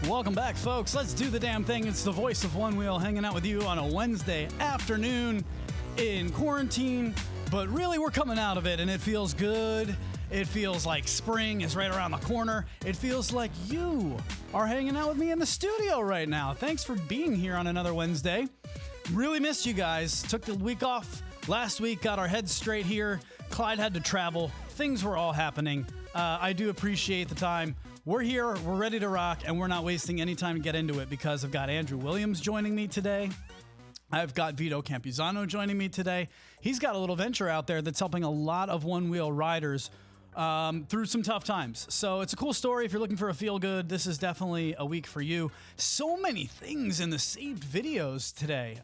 Welcome back, folks. Let's do the damn thing. It's the Voice of Onewheel hanging out with you on a Wednesday afternoon in quarantine. But really, we're coming out of it, and it feels good. It feels like spring is right around the corner. It feels like you are hanging out with me in the studio right now. Thanks for being here on another Wednesday. Really missed you guys. Took the week off last week, got our heads straight here. Clyde had to travel. Things were all happening. I do appreciate the time. We're here, we're ready to rock, and we're not wasting any time to get into it because I've got Andrew Williams joining me today. I've got Vito Campuzano joining me today. He's got a little venture out there that's helping a lot of Onewheel riders through some tough times. So it's a cool story. If you're looking for a feel-good, this is definitely a week for you. So many things in the saved videos today.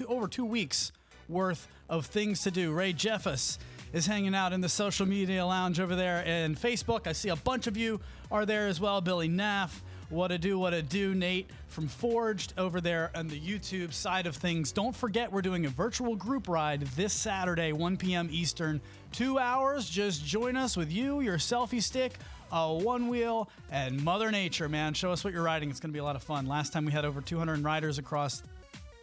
Over 2 weeks worth of things to do. Ray Jeffus is hanging out in the social media lounge over there and Facebook. I see a bunch of you are there as well. Billy Naff, what a do. Nate from Forged over there on the YouTube side of things. Don't forget, we're doing a virtual group ride this Saturday, 1 p.m. Eastern. 2 hours. Just join us with you, your selfie stick, a Onewheel, and Mother Nature, man. Show us what you're riding. It's going to be a lot of fun. Last time we had over 200 riders across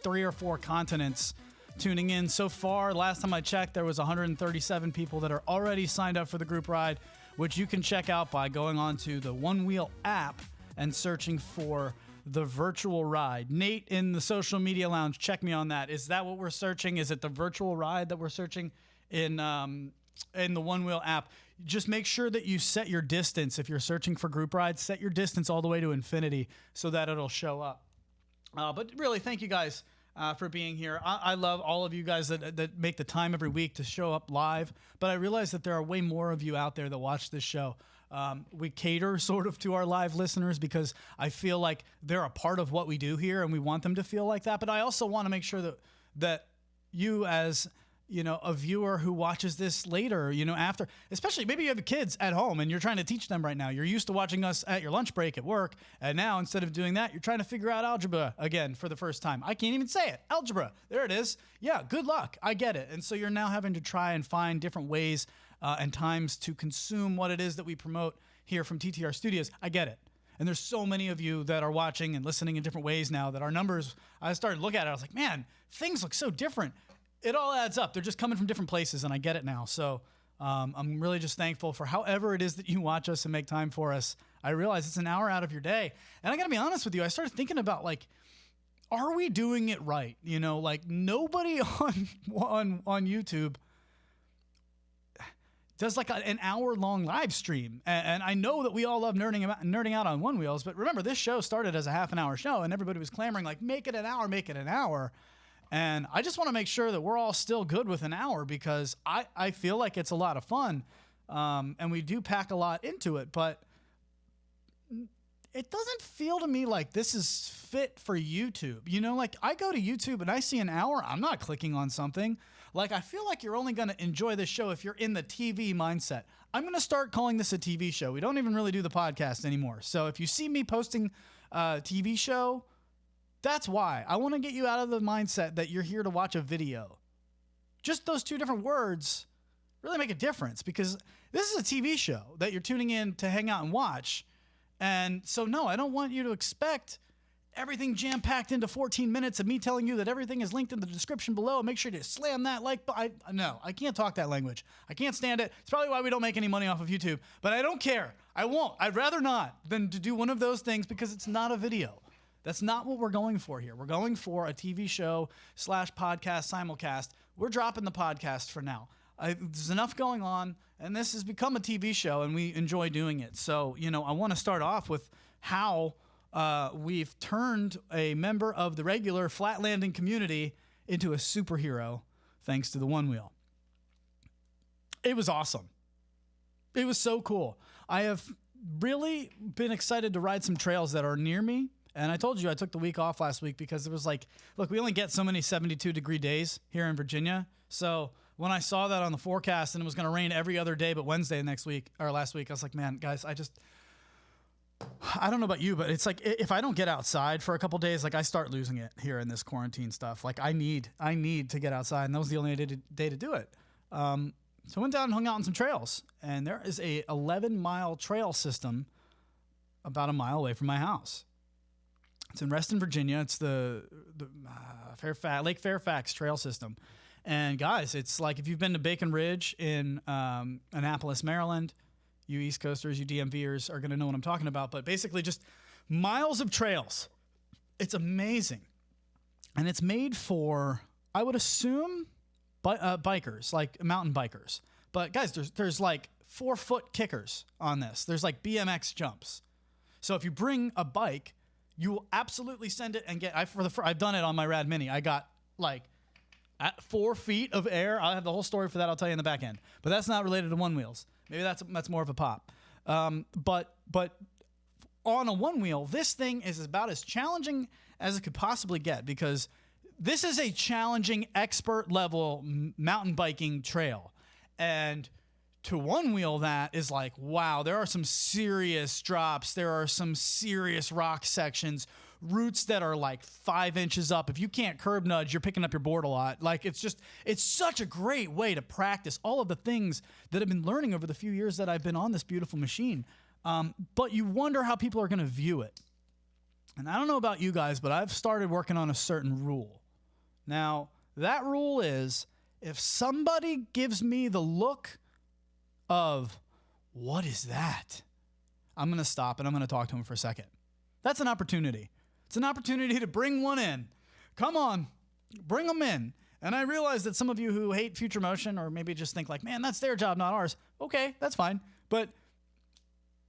3 or 4 continents tuning in. So far, last time I checked, there was 137 people that are already signed up for the group ride, which you can check out by going on to the Onewheel app and searching for the virtual ride. Nate in the social media lounge, check me on that. Is that what we're searching? Is it the virtual ride that we're searching in the Onewheel app? Just make sure that you set your distance. If you're searching for group rides, set your distance all the way to infinity so that it'll show up. But really, thank you guys for being here. I love all of you guys that make the time every week to show up live, but I realize that there are way more of you out there that watch this show. We cater sort of to our live listeners because I feel like they're a part of what we do here and we want them to feel like that. But I also want to make sure that you as a viewer who watches this later, after, especially maybe you have kids at home and you're trying to teach them right now. You're used to watching us at your lunch break at work. And now instead of doing that, you're trying to figure out algebra again for the first time. I can't even say it. Algebra. There it is. Yeah. Good luck. I get it. And so you're now having to try and find different ways and times to consume what it is that we promote here from TTR Studios. I get it. And there's so many of you that are watching and listening in different ways now that our numbers, I started to look at it. I was like, man, things look so different. It all adds up. They're just coming from different places, and I get it now. So I'm really just thankful for however it is that you watch us and make time for us. I realize it's an hour out of your day. And I got to be honest with you. I started thinking about, are we doing it right? Nobody on YouTube does an hour-long live stream. And I know that we all love nerding out on Onewheels, but remember, this show started as a half-an-hour show, and everybody was clamoring, make it an hour, make it an hour. And I just want to make sure that we're all still good with an hour because I feel like it's a lot of fun. And we do pack a lot into it, but it doesn't feel to me like this is fit for YouTube. I go to YouTube and I see an hour. I'm not clicking on something. I feel like you're only going to enjoy this show if you're in the TV mindset. I'm going to start calling this a TV show. We don't even really do the podcast anymore. So if you see me posting a TV show, that's why. I want to get you out of the mindset that you're here to watch a video. Just those two different words really make a difference because this is a TV show that you're tuning in to hang out and watch. And so, no, I don't want you to expect everything jam-packed into 14 minutes of me telling you that everything is linked in the description below. Make sure to slam that like button. No, I can't talk that language. I can't stand it. It's probably why we don't make any money off of YouTube. But I don't care. I won't. I'd rather not than to do one of those things because it's not a video. That's not what we're going for here. We're going for a TV show / podcast simulcast. We're dropping the podcast for now. There's enough going on, and this has become a TV show, and we enjoy doing it. So, I want to start off with how we've turned a member of the regular flat landing community into a superhero thanks to the Onewheel. It was awesome. It was so cool. I have really been excited to ride some trails that are near me. And I told you I took the week off last week because it was look, we only get so many 72-degree days here in Virginia. So when I saw that on the forecast and it was going to rain every other day but Wednesday last week, I was like, man, guys, I don't know about you, but it's if I don't get outside for a couple days, I start losing it here in this quarantine stuff. I need to get outside, and that was the only day to do it. So I went down and hung out on some trails, and there is a 11-mile trail system about a mile away from my house. It's in Reston, Virginia. It's the Lake Fairfax Trail System. And guys, it's like if you've been to Bacon Ridge in Annapolis, Maryland, you East Coasters, you DMVers are going to know what I'm talking about. But basically just miles of trails. It's amazing. And it's made for, I would assume, bikers, like mountain bikers. But guys, there's like 4-foot kickers on this. There's like BMX jumps. So if you bring a bike, you will absolutely send it and get. I've done it on my Rad Mini. I got like at 4 feet of air. I'll have the whole story for that. I'll tell you in the back end. But that's not related to one wheels. Maybe that's more of a pop. But on a one wheel, this thing is about as challenging as it could possibly get, because this is a challenging expert level mountain biking trail. And to one wheel, that is like, wow, there are some serious drops. There are some serious rock sections, roots that are like 5 inches up. If you can't curb nudge, you're picking up your board a lot. Like, it's such a great way to practice all of the things that I've been learning over the few years that I've been on this beautiful machine. But you wonder how people are going to view it. And I don't know about you guys, but I've started working on a certain rule. Now, that rule is, if somebody gives me the look of, what is that? I'm going to stop and I'm going to talk to him for a second. That's an opportunity. It's an opportunity to bring one in. Come on, bring them in. And I realize that some of you who hate Future Motion, or maybe just think like, man, that's their job, not ours. Okay, that's fine. But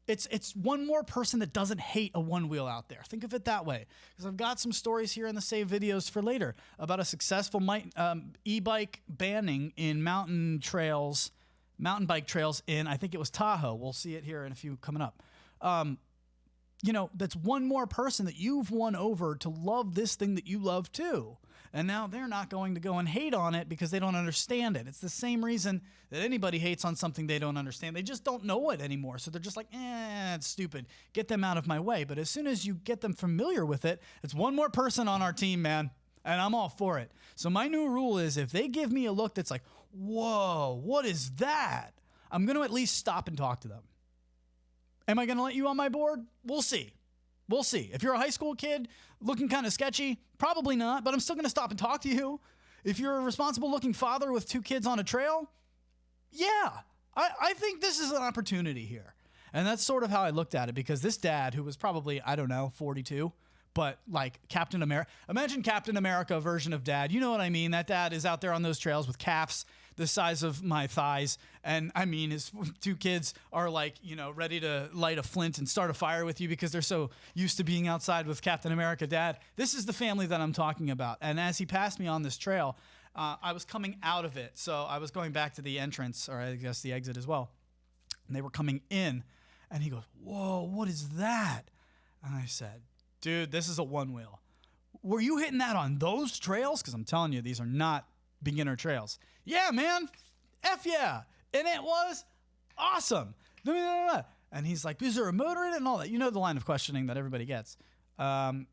it's one more person that doesn't hate a one wheel out there. Think of it that way. Because I've got some stories here in the save videos for later about a successful e-bike banning in mountain bike trails in, I think it was Tahoe. We'll see it here in a few coming up. That's one more person that you've won over to love this thing that you love too. And now they're not going to go and hate on it because they don't understand it. It's the same reason that anybody hates on something they don't understand. They just don't know it anymore. So they're just like, it's stupid. Get them out of my way. But as soon as you get them familiar with it, it's one more person on our team, man. And I'm all for it. So my new rule is, if they give me a look that's like, whoa, what is that? I'm going to at least stop and talk to them. Am I going to let you on my board? We'll see. We'll see. If you're a high school kid looking kind of sketchy, probably not, but I'm still going to stop and talk to you. If you're a responsible looking father with 2 kids on a trail, yeah, I think this is an opportunity here. And that's sort of how I looked at it, because this dad, who was probably, 42, but like Captain America, imagine Captain America version of dad. You know what I mean? That dad is out there on those trails with calves the size of my thighs. And I mean, his 2 kids are like, ready to light a flint and start a fire with you because they're so used to being outside with Captain America dad. This is the family that I'm talking about. And as he passed me on this trail, I was coming out of it. So I was going back to the entrance, or I guess the exit as well. And they were coming in, and he goes, whoa, what is that? And I said, dude, this is a one wheel. Were you hitting that on those trails? Because I'm telling you, these are not beginner trails. Yeah, man. F yeah. And it was awesome. And he's like, is there a motor in it and all that? You know the line of questioning that everybody gets. I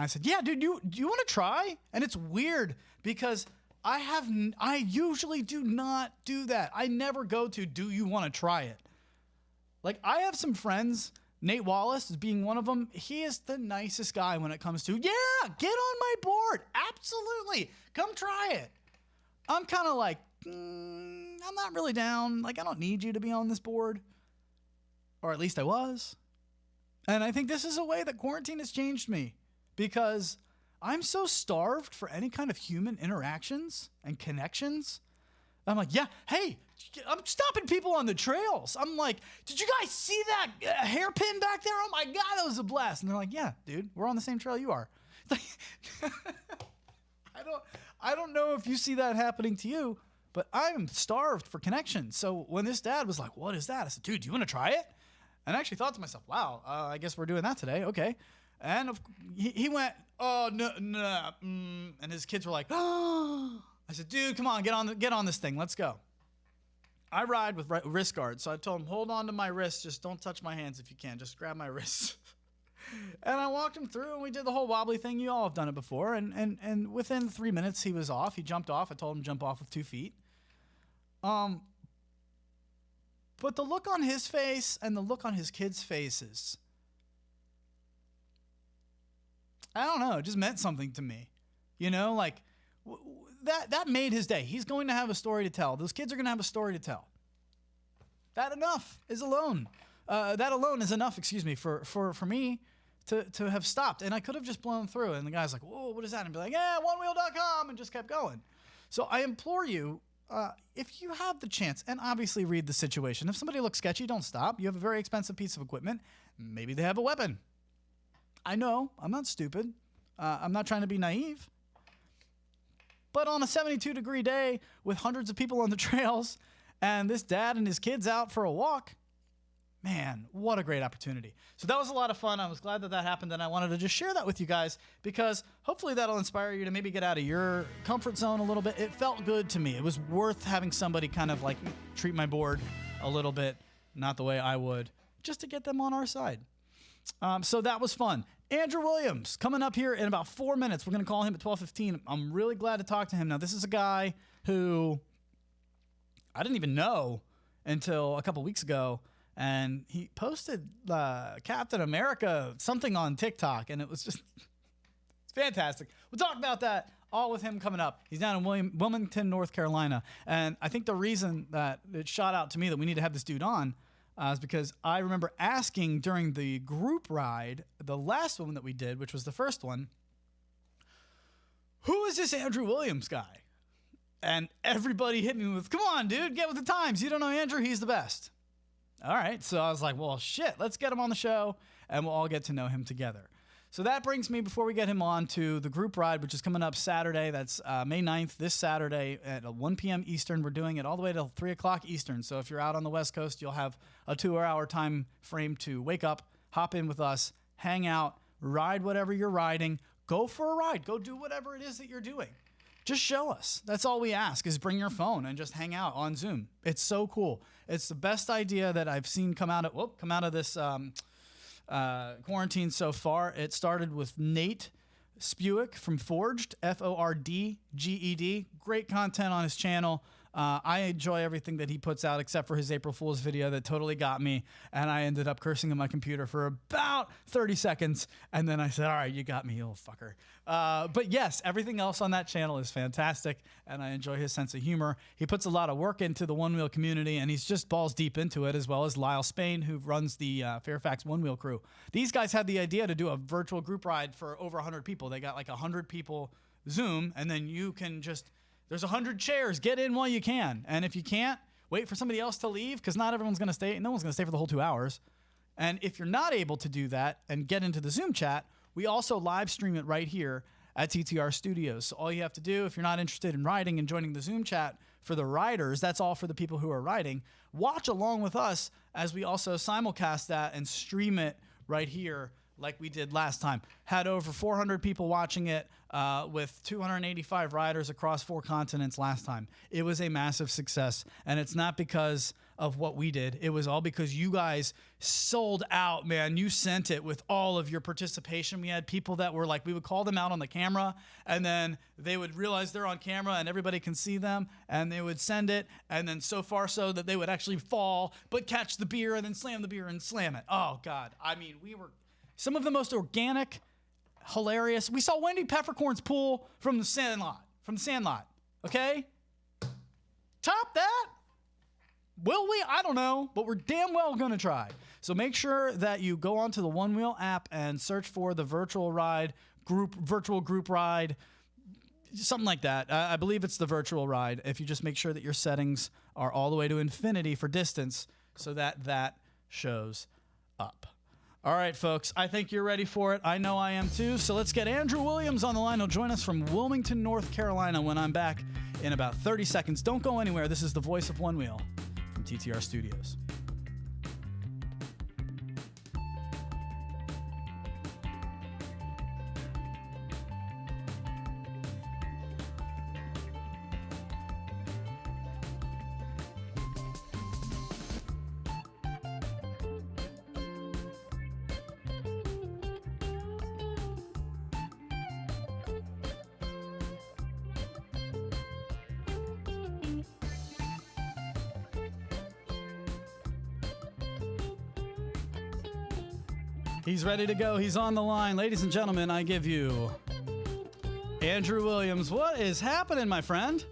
said, yeah, dude, do you want to try? And it's weird because I usually do not do that. I never go to, do you want to try it? Like, I have some friends, Nate Wallace is being one of them. He is the nicest guy when it comes to, yeah, get on my board. Absolutely. Come try it. I'm kind of like, I'm not really down. Like, I don't need you to be on this board. Or at least I was. And I think this is a way that quarantine has changed me, because I'm so starved for any kind of human interactions and connections. I'm like, yeah, hey, I'm stopping people on the trails. I'm like, did you guys see that hairpin back there? Oh my God, that was a blast. And they're like, yeah, dude, we're on the same trail you are. I don't know if you see that happening to you, but I'm starved for connection. So when this dad was like, what is that? I said, dude, do you want to try it? And I actually thought to myself, wow, I guess we're doing that today. Okay. And he went, oh, no. And his kids were like, oh. I said, dude, come on, get on this thing. Let's go. I ride with wrist guards. So I told him, hold on to my wrists. Just don't touch my hands if you can. Just grab my wrists. And I walked him through, and we did the whole wobbly thing. You all have done it before. And within 3 minutes, he was off. He jumped off. I told him to jump off with 2 feet. But the look on his face and the look on his kids' faces I don't know. It just meant something to me. Like that made his day. He's going to have a story to tell. Those kids are going to have a story to tell. That alone is enough, for me to have stopped. And I could have just blown through. And the guy's like, whoa, what is that? And be like, yeah, onewheel.com, and just kept going. So I implore you, if you have the chance, and obviously read the situation. If somebody looks sketchy, don't stop. You have a very expensive piece of equipment. Maybe they have a weapon. I know, I'm not stupid. I'm not trying to be naive. But on a 72-degree day with hundreds of people on the trails and this dad and his kids out for a walk, man, what a great opportunity. So that was a lot of fun. I was glad that happened, and I wanted to just share that with you guys because hopefully that'll inspire you to maybe get out of your comfort zone a little bit. It felt good to me. It was worth having somebody kind of like treat my board a little bit, not the way I would, just to get them on our side. So that was fun. Andrew Williams coming up here in about 4 minutes. We're going to call him at 12:15. I'm really glad to talk to him. Now, this is a guy who I didn't even know until a couple weeks ago, and he posted Captain America something on TikTok, and it was just it's fantastic. We'll talk about that all with him coming up. He's down in Wilmington, North Carolina, and I think the reason that it shot out to me that we need to have this dude on is because I remember asking during the group ride, the last one that we did, which was the first one, who is this Andrew Williams guy? And everybody hit me with, come on, dude, get with the times. You don't know Andrew? He's the best. All right, so I was like, well, shit, let's get him on the show, and we'll all get to know him together. So that brings me, before we get him on, to the group ride, which is coming up Saturday. That's May 9th, this Saturday at 1 p.m. Eastern. We're doing it all the way till 3 o'clock Eastern. So if you're out on the West Coast, you'll have a 2-hour time frame to wake up, hop in with us, hang out, ride whatever you're riding, go for a ride, go do whatever it is that you're doing. Just show us. That's all we ask, is bring your phone and just hang out on Zoom. It's so cool. It's the best idea that I've seen come out of this quarantine so far. It started with Nate Spuick from Forged, Fordged. Great content on his channel. I enjoy everything that he puts out except for his April Fool's video that totally got me, and I ended up cursing at my computer for about 30 seconds, and then I said, all right, you got me, you little fucker. But yes, everything else on that channel is fantastic, and I enjoy his sense of humor. He puts a lot of work into the Onewheel community, and he's just balls deep into it, as well as Lyle Spain, who runs the Fairfax Onewheel crew. These guys had the idea to do a virtual group ride for over 100 people. They got like 100 people Zoom, and then you can just... There's 100 chairs. Get in while you can. And if you can't, wait for somebody else to leave, because not everyone's going to stay. No one's going to stay for the whole 2 hours. And if you're not able to do that and get into the Zoom chat, we also live stream it right here at TTR Studios. So all you have to do, if you're not interested in riding and joining the Zoom chat for the riders, that's all for the people who are riding, watch along with us as we also simulcast that and stream it right here like we did last time. Had over 400 people watching it with 285 riders across 4 continents last time. It was a massive success, and it's not because of what we did. It was all because you guys sold out, man. You sent it with all of your participation. We had people that were like, we would call them out on the camera, and then they would realize they're on camera and everybody can see them, and they would send it, and then so far so that they would actually fall, but catch the beer and then slam the beer and slam it. Oh, God. I mean, we were... Some of the most organic, hilarious. We saw Wendy Peppercorn's pool from the Sandlot. Okay? Top that? Will we? I don't know, but we're damn well going to try. So make sure that you go onto the Onewheel app and search for the virtual group ride, something like that. I believe it's the virtual ride. If you just make sure that your settings are all the way to infinity for distance so that shows up. All right, folks, I think you're ready for it. I know I am too. So let's get Andrew Williams on the line. He'll join us from Wilmington, North Carolina when I'm back in about 30 seconds. Don't go anywhere. This is the Voice of Onewheel from TTR Studios. He's ready to go. He's on the line. Ladies and gentlemen, I give you Andrew Williams. What is happening, my friend?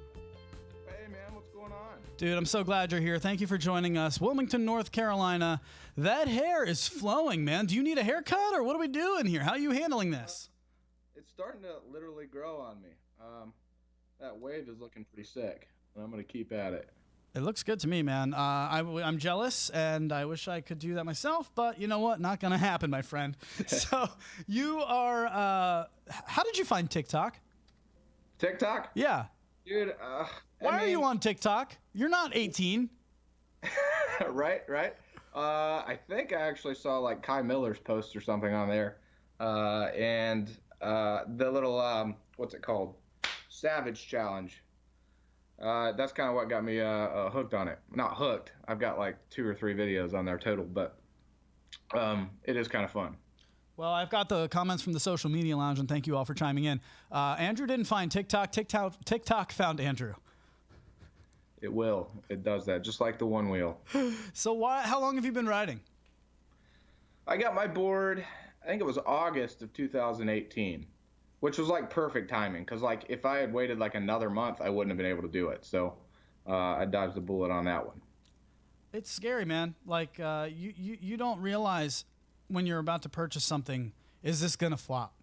Hey, man, what's going on? Dude, I'm so glad you're here. Thank you for joining us. Wilmington, North Carolina. That hair is flowing, man. Do you need a haircut, or what are we doing here? How are you handling this? It's starting to literally grow on me. That wave is looking pretty sick, and I'm going to keep at it. It looks good to me, man. I'm jealous, and I wish I could do that myself, but you know what? Not going to happen, my friend. So you are, how did you find TikTok? TikTok? Yeah. Dude, Why are you on TikTok? You're not 18. Right. I think I actually saw like Kai Miller's post or something on there. And the little, what's it called? Savage Challenge. That's kind of what got me hooked on it. Not hooked. I've got like 2 or 3 videos on there total, but it is kind of fun. Well, I've got the comments from the social media lounge, and thank you all for chiming in. Andrew didn't find TikTok. TikTok found Andrew. It will. It does that, just like the Onewheel. So how long have you been riding? I got my board, I think it was August of 2018, which was like perfect timing, because like if I had waited like another month, I wouldn't have been able to do it. So I dodged the bullet on that one. It's scary, man. Like you don't realize when you're about to purchase something, is this going to flop?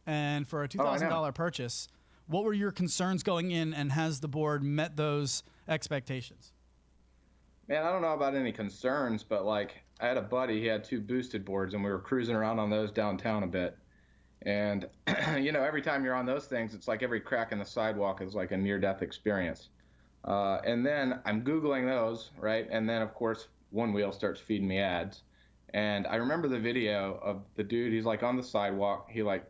And for a $2,000 purchase, what were your concerns going in, and has the board met those expectations? Man, I don't know about any concerns, but like I had a buddy, he had 2 boosted boards, and we were cruising around on those downtown a bit. And, you know, every time you're on those things, it's like every crack in the sidewalk is like a near-death experience. And then I'm Googling those, right? And then, of course, Onewheel starts feeding me ads. And I remember the video of the dude, he's like on the sidewalk. He like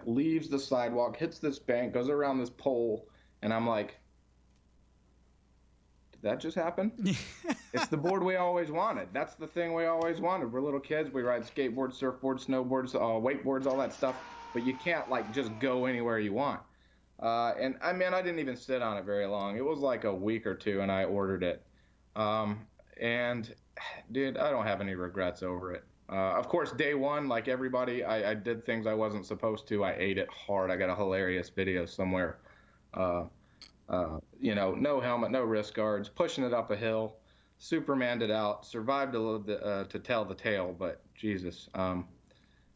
leaves the sidewalk, hits this bank, goes around this pole. And I'm like, did that just happen? It's the board we always wanted. That's the thing we always wanted. We're little kids. We ride skateboards, surfboards, snowboards, wakeboards, all that stuff. But you can't like just go anywhere you want. And I mean, I didn't even sit on it very long. It was like a week or 2, and I ordered it. And dude, I don't have any regrets over it. Of course, day one, like everybody, I did things I wasn't supposed to. I ate it hard. I got a hilarious video somewhere. You know, no helmet, no wrist guards, pushing it up a hill, Supermaned it out, survived a little bit to tell the tale, but Jesus.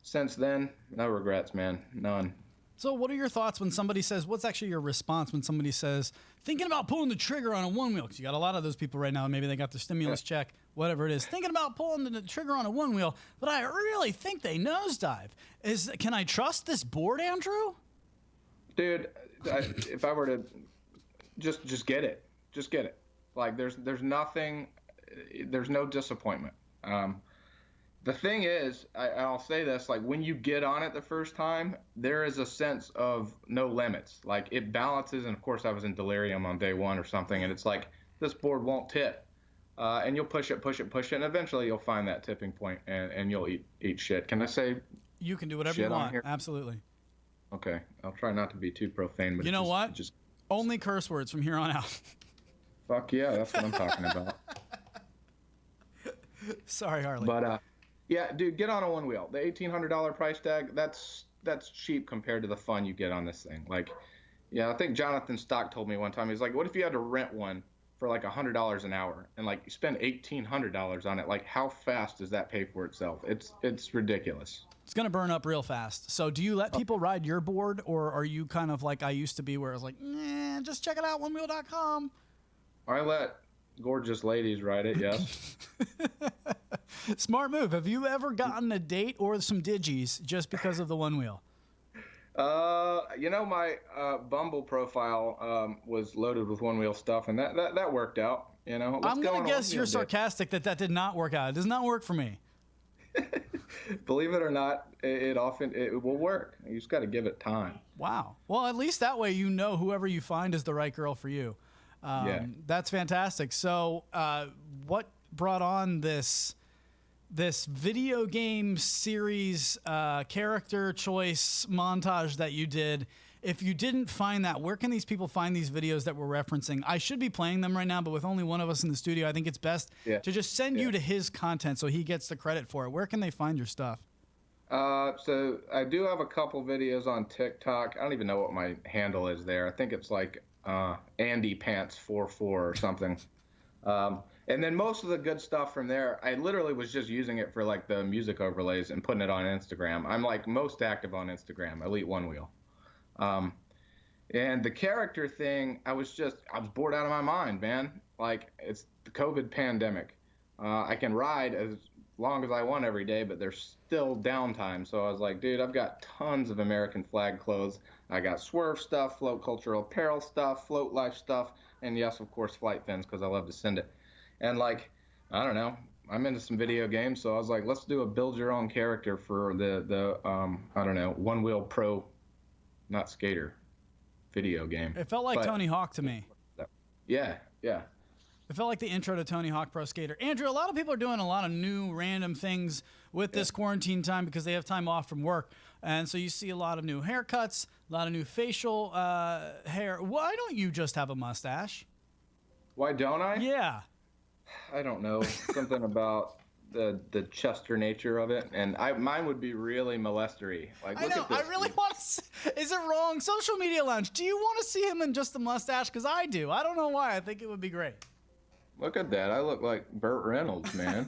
Since then, no regrets, man, none. So what are your thoughts when somebody says, what's actually your response when somebody says, thinking about pulling the trigger on a Onewheel? Because you got a lot of those people right now. Maybe they got their stimulus check, whatever it is. Thinking about pulling the trigger on a Onewheel, but I really think they nosedive. Can I trust this board, Andrew? Dude, if I were to just get it. Just get it. Like there's nothing, there's no disappointment. The thing is, I'll say this, like when you get on it the first time, there is a sense of no limits. Like it balances, and of course I was in delirium on day 1 or something, and it's like, this board won't tip. And you'll push it, and eventually you'll find that tipping point, and you'll eat shit. Can I say you can do whatever you want. Absolutely. Okay. I'll try not to be too profane, but you know what? Just only curse words from here on out. Fuck yeah, that's what I'm talking about. Sorry, Harley. But yeah, dude, get on a Onewheel. The $1,800 price tag, that's cheap compared to the fun you get on this thing. Like, yeah, I think Jonathan Stock told me one time, he's like, what if you had to rent one for like $100 an hour, and like you spend $1,800 on it? Like, how fast does that pay for itself? It's ridiculous. It's going to burn up real fast. So do you let people ride your board, or are you kind of like I used to be, where I was like, nah, just check it out, onewheel.com? I let gorgeous ladies ride it, yes. Smart move. Have you ever gotten a date or some digis just because of the Onewheel? You know, my Bumble profile was loaded with Onewheel stuff, and that worked out. You know, I'm going to guess you're sarcastic that did not work out. It does not work for me. Believe it or not, it will work. You just got to give it time. Wow. Well, at least that way you know whoever you find is the right girl for you. Yeah. That's fantastic. So what brought on this video game series character choice montage that you did? If you didn't find that, where can these people find these videos that we're referencing? I should be playing them right now, but with only one of us in the studio, I think it's best to just send you to his content so he gets the credit for it. Where can they find your stuff? So I do have a couple videos on TikTok. I don't even know what my handle is there. I think it's like Andy Pants 44 or something. And then most of the good stuff from there, I literally was just using it for like the music overlays and putting it on Instagram. I'm like most active on Instagram, Elite Onewheel. Um, and the character thing, I was bored out of my mind, man. Like it's the COVID pandemic. I can ride as long as I want every day, but there's still downtime. So I was like, dude, I've got tons of American flag clothes. I got swerve stuff, float cultural apparel stuff, float life stuff, and yes, of course, flight fins because I love to send it. And like, I don't know, I'm into some video games, so I was like, let's do a build your own character for the I don't know, Onewheel Pro, not skater, video game. It felt like Tony Hawk to me. Yeah, yeah. It felt like the intro to Tony Hawk Pro Skater. Andrew, a lot of people are doing a lot of new random things with this quarantine time because they have time off from work. And so you see a lot of new haircuts, a lot of new facial hair. Why don't you just have a mustache? Why don't I? Yeah. I don't know. Something about the Chester nature of it. And mine would be really molestery. Like, look at this. I really want to. Is it wrong? Social Media Lounge, do you want to see him in just the mustache? Because I do. I don't know why. I think it would be great. Look at that. I look like Burt Reynolds, man.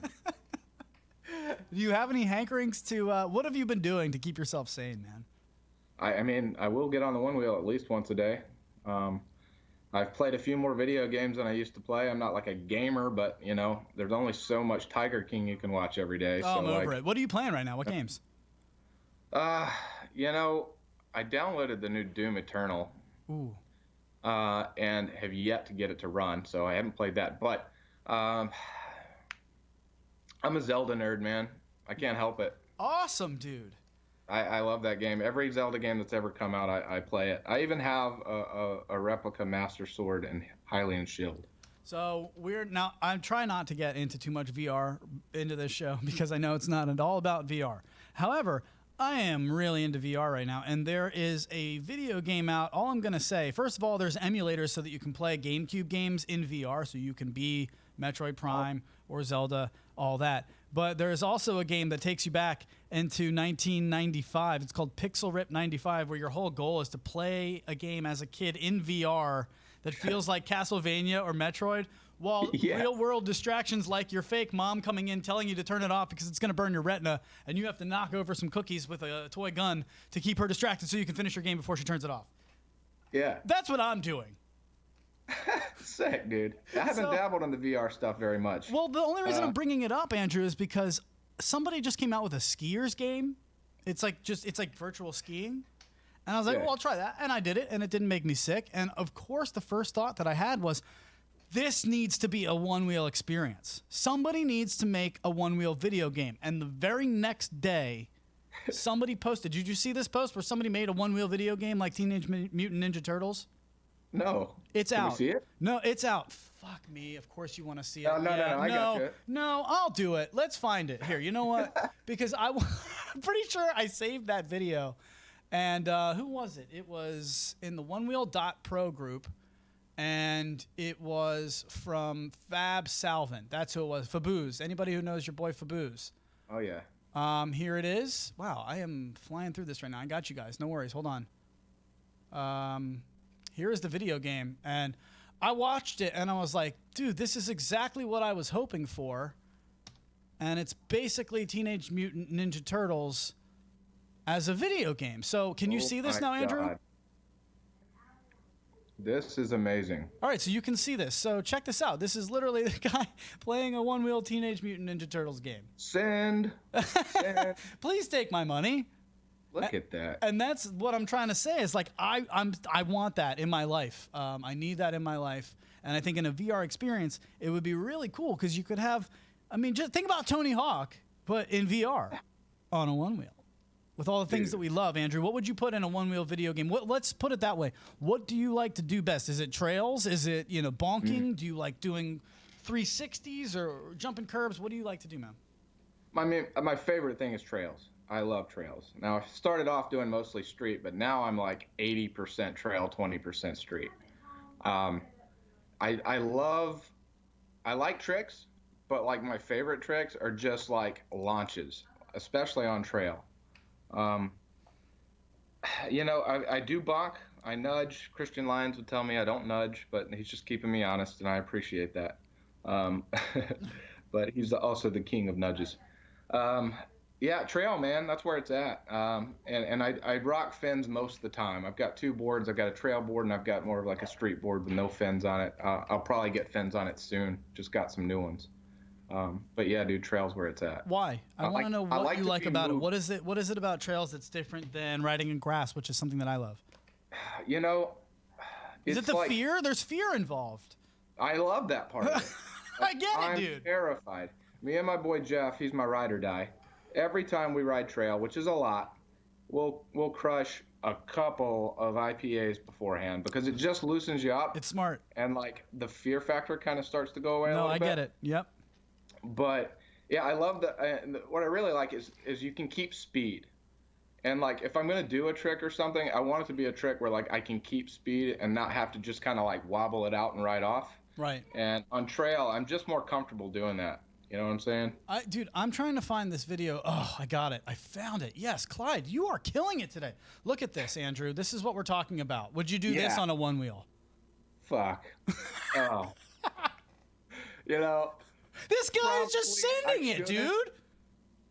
Do you have any hankerings to, what have you been doing to keep yourself sane, man? I mean, I will get on the Onewheel at least once a day. I've played a few more video games than I used to play. I'm not like a gamer, but, you know, there's only so much Tiger King you can watch every day. Oh, I'm over it. What are you playing right now? What games? You know, I downloaded the new Doom Eternal. Ooh. And have yet to get it to run, so I haven't played that. But I'm a Zelda nerd, man. I can't help it. Awesome, dude. I love that game. Every Zelda game that's ever come out, I play it. I even have a replica Master Sword and Hylian Shield. So I'm trying not to get into too much VR into this show because I know it's not at all about VR. However, I am really into VR right now, and there is a video game out. All I'm going to say, first of all, there's emulators so that you can play GameCube games in VR, so you can be Metroid Prime or Zelda, all that. But there is also a game that takes you back into 1995. It's called Pixel Rip 95, where your whole goal is to play a game as a kid in VR that feels like Castlevania or Metroid, while real-world distractions like your fake mom coming in telling you to turn it off because it's going to burn your retina, and you have to knock over some cookies with a toy gun to keep her distracted so you can finish your game before she turns it off. Yeah. That's what I'm doing. Sick, dude. I haven't dabbled in the VR stuff very much. Well, the only reason I'm bringing it up, Andrew, is because somebody just came out with a skiers game. It's like virtual skiing. And I was like, well, I'll try that. And I did it, and it didn't make me sick. And, of course, the first thought that I had was, this needs to be a Onewheel experience. Somebody needs to make a Onewheel video game. And the very next day, somebody posted. Did you see this post where somebody made a Onewheel video game like Teenage Mutant Ninja Turtles? No. It's out. Can we see it? No, it's out. Fuck me. Of course you want to see it. No, I got you. No, I'll do it. Let's find it. Here, you know what? Because I'm pretty sure I saved that video. And who was it? It was in the Onewheel.pro group. And it was from Fab Salvin. That's who it was. Fabooze. Anybody who knows your boy Fabooze? Oh, yeah. Here it is. Wow, I am flying through this right now. I got you guys. No worries. Hold on. Here is the video game. And I watched it, and I was like, dude, this is exactly what I was hoping for. And it's basically Teenage Mutant Ninja Turtles as a video game. So can you see this now, Andrew? God. This is amazing. All right, so you can see this. So check this out. This is literally the guy playing a Onewheel Teenage Mutant Ninja Turtles game. Send. Please take my money. Look at that. And that's what I'm trying to say is like I want that in my life. I need that in my life. And I think in a VR experience, it would be really cool because you could have, I mean, just think about Tony Hawk, but in VR on a Onewheel. With all the things that we love, Andrew, what would you put in a Onewheel video game? Let's put it that way. What do you like to do best? Is it trails? Is it, bonking? Do you like doing 360s or jumping curbs? What do you like to do, man? My favorite thing is trails. I love trails. Now, I started off doing mostly street, but now I'm like 80% trail, 20% street. I like tricks, but like my favorite tricks are just like launches, especially on trail. Um, I do bonk. I nudge. Christian Lyons would tell me I don't nudge, but he's just keeping me honest, and I appreciate that. Um, but he's also the king of nudges. Um, yeah, trail, man, that's where it's at. And I rock fins most of the time. I've got two boards. I've got a trail board, and I've got more of like a street board with no fins on it. I'll probably get fins on it soon. Just got some new ones. But yeah, dude, trail's where it's at. Why? I want to know what you like about it. moved. What is it about trails that's different than riding in grass, which is something that I love? You know, Is it it's the like, fear? There's fear involved. I love that part of it. I get it, I'm dude. terrified. Me and my boy Jeff, he's my ride or die. Every time we ride trail, which is a lot, we'll crush a couple of IPAs beforehand because it just loosens you up. It's smart. And like the fear factor kind of starts to go away a No, little I bit. get it. Yep. But yeah, I love that. What I really like is you can keep speed. And like if I'm gonna do a trick or something, I want it to be a trick where like I can keep speed and not have to just kind of like wobble it out and ride off. Right. And on trail, I'm just more comfortable doing that. You know what I'm saying? Dude, I'm trying to find this video. Oh, I got it. I found it. Yes, Clyde, you are killing it today. Look at this, Andrew. This is what we're talking about. Would you do this on a one wheel? Fuck. Oh. You know. This guy is just sending it, dude.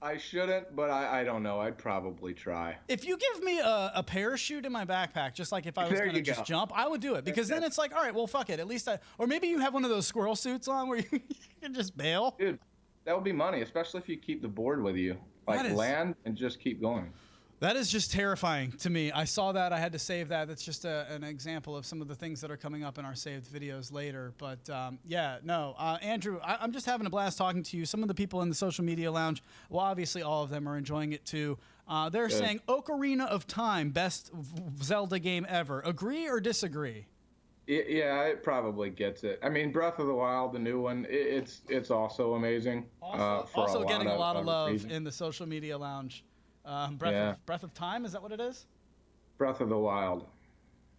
I shouldn't, but I don't know. I'd probably try. If you give me a parachute in my backpack, just like if I was going to just jump, I would do it. Because then it's like, all right, well, fuck it. At least or maybe you have one of those squirrel suits on where you can just bail. Dude, that would be money, especially if you keep the board with you. Like land and just keep going. That is just terrifying to me. I saw that. I had to save that. That's just an example of some of the things that are coming up in our saved videos later. But yeah, no. Andrew, I'm just having a blast talking to you. Some of the people in the social media lounge, well, obviously all of them are enjoying it too. They're saying Ocarina of Time, best Zelda game ever. Agree or disagree? Yeah, it probably gets it. I mean, Breath of the Wild, the new one, it's also amazing. Also getting a lot of love in the social media lounge. Breath of Time, is that what it is? Breath of the Wild.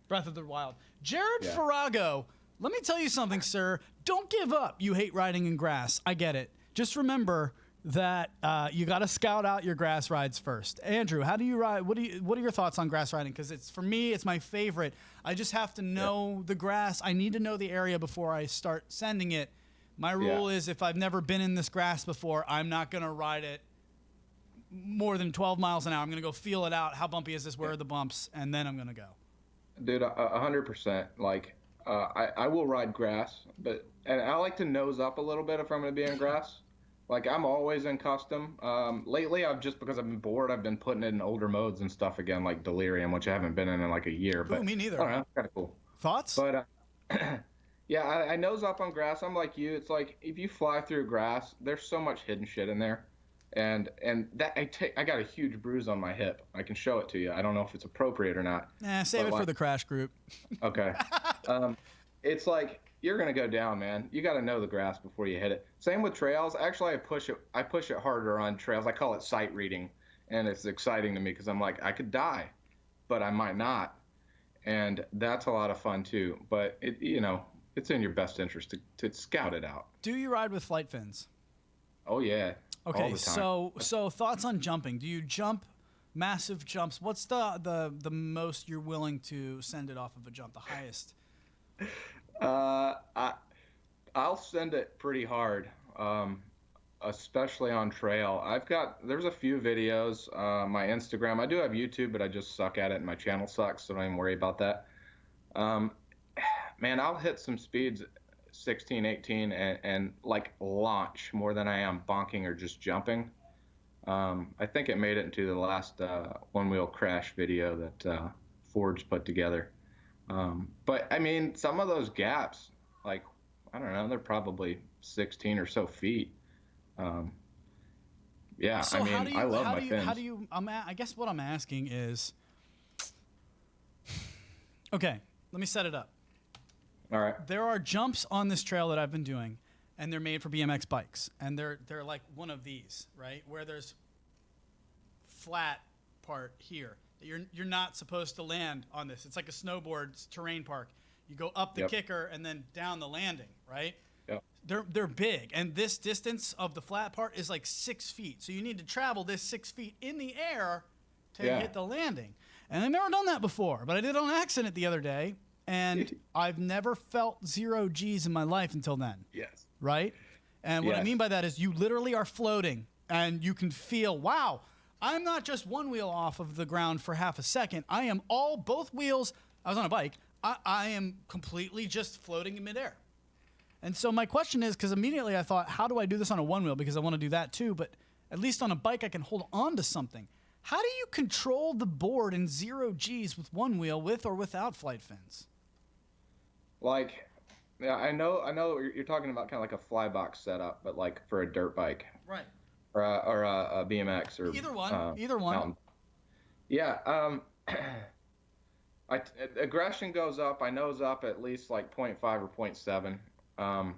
Breath of the Wild. Jared Farrago, let me tell you something, sir. Don't give up. You hate riding in grass. I get it. Just remember that you got to scout out your grass rides first. Andrew, how do you ride? What are your thoughts on grass riding? Because for me, it's my favorite. I just have to know the grass. I need to know the area before I start sending it. My rule is if I've never been in this grass before, I'm not going to ride it more than 12 miles an hour. I'm going to go feel it out. How bumpy is this? Where are the bumps? And then I'm going to go. Dude, 100%. Like, I will ride grass, and I like to nose up a little bit if I'm going to be in grass. Like, I'm always in custom. Lately, because I've been bored, I've been putting it in older modes and stuff again, like Delirium, which I haven't been in like a year. But me neither. I don't know, kind of cool. Thoughts? But, yeah, I nose up on grass. I'm like you. It's like, if you fly through grass, there's so much hidden shit in there. And that I got a huge bruise on my hip. I can show it to you. I don't know if it's appropriate or not. Save it for the crash group. Okay. It's like you're gonna go down, man. You got to know the grass before you hit it. Same with trails. Actually, I push it harder on trails. I call it sight reading, and it's exciting to me because I'm like I could die, but I might not, and that's a lot of fun too. But it's in your best interest to scout it out. Do you ride with flight fins? Oh yeah. Okay, so thoughts on jumping? Do you jump massive jumps? What's the most you're willing to send it off of a jump? The highest? I'll send it pretty hard, especially on trail. There's a few videos. My Instagram. I do have YouTube, but I just suck at it, and my channel sucks, so don't even worry about that. Man, I'll hit some speeds. 16, 18, and like launch more than I am bonking or just jumping. I think it made it into the last one-wheel crash video that Ford's put together. But I mean, some of those gaps, like, I don't know, they're probably 16 or so feet. Yeah, so I mean, I love my fins. I guess what I'm asking is, okay, let me set it up. All right. There are jumps on this trail that I've been doing, and they're made for BMX bikes, and they're like one of these, right, where there's flat part here. You're not supposed to land on this. It's like a snowboard terrain park. You go up the kicker and then down the landing, right? Yep. They're big, and this distance of the flat part is like 6 feet. So you need to travel this 6 feet in the air to hit the landing. And I've never done that before, but I did on accident the other day, and I've never felt 0 G's in my life until then. Yes. Right? And what I mean by that is you literally are floating, and you can feel, wow, I'm not just one wheel off of the ground for half a second. I am both wheels. I was on a bike. I am completely just floating in midair. And so my question is, because immediately I thought, how do I do this on a one wheel? Because I want to do that too, but at least on a bike I can hold on to something. How do you control the board in 0 G's with one wheel, with or without flight fins? Like, yeah, I know you're talking about kind of like a fly box setup, but like for a dirt bike. Right. Or a BMX or either one. Mountain. Yeah. Aggression goes up. I know it's up at least like 0.5 or 0.7.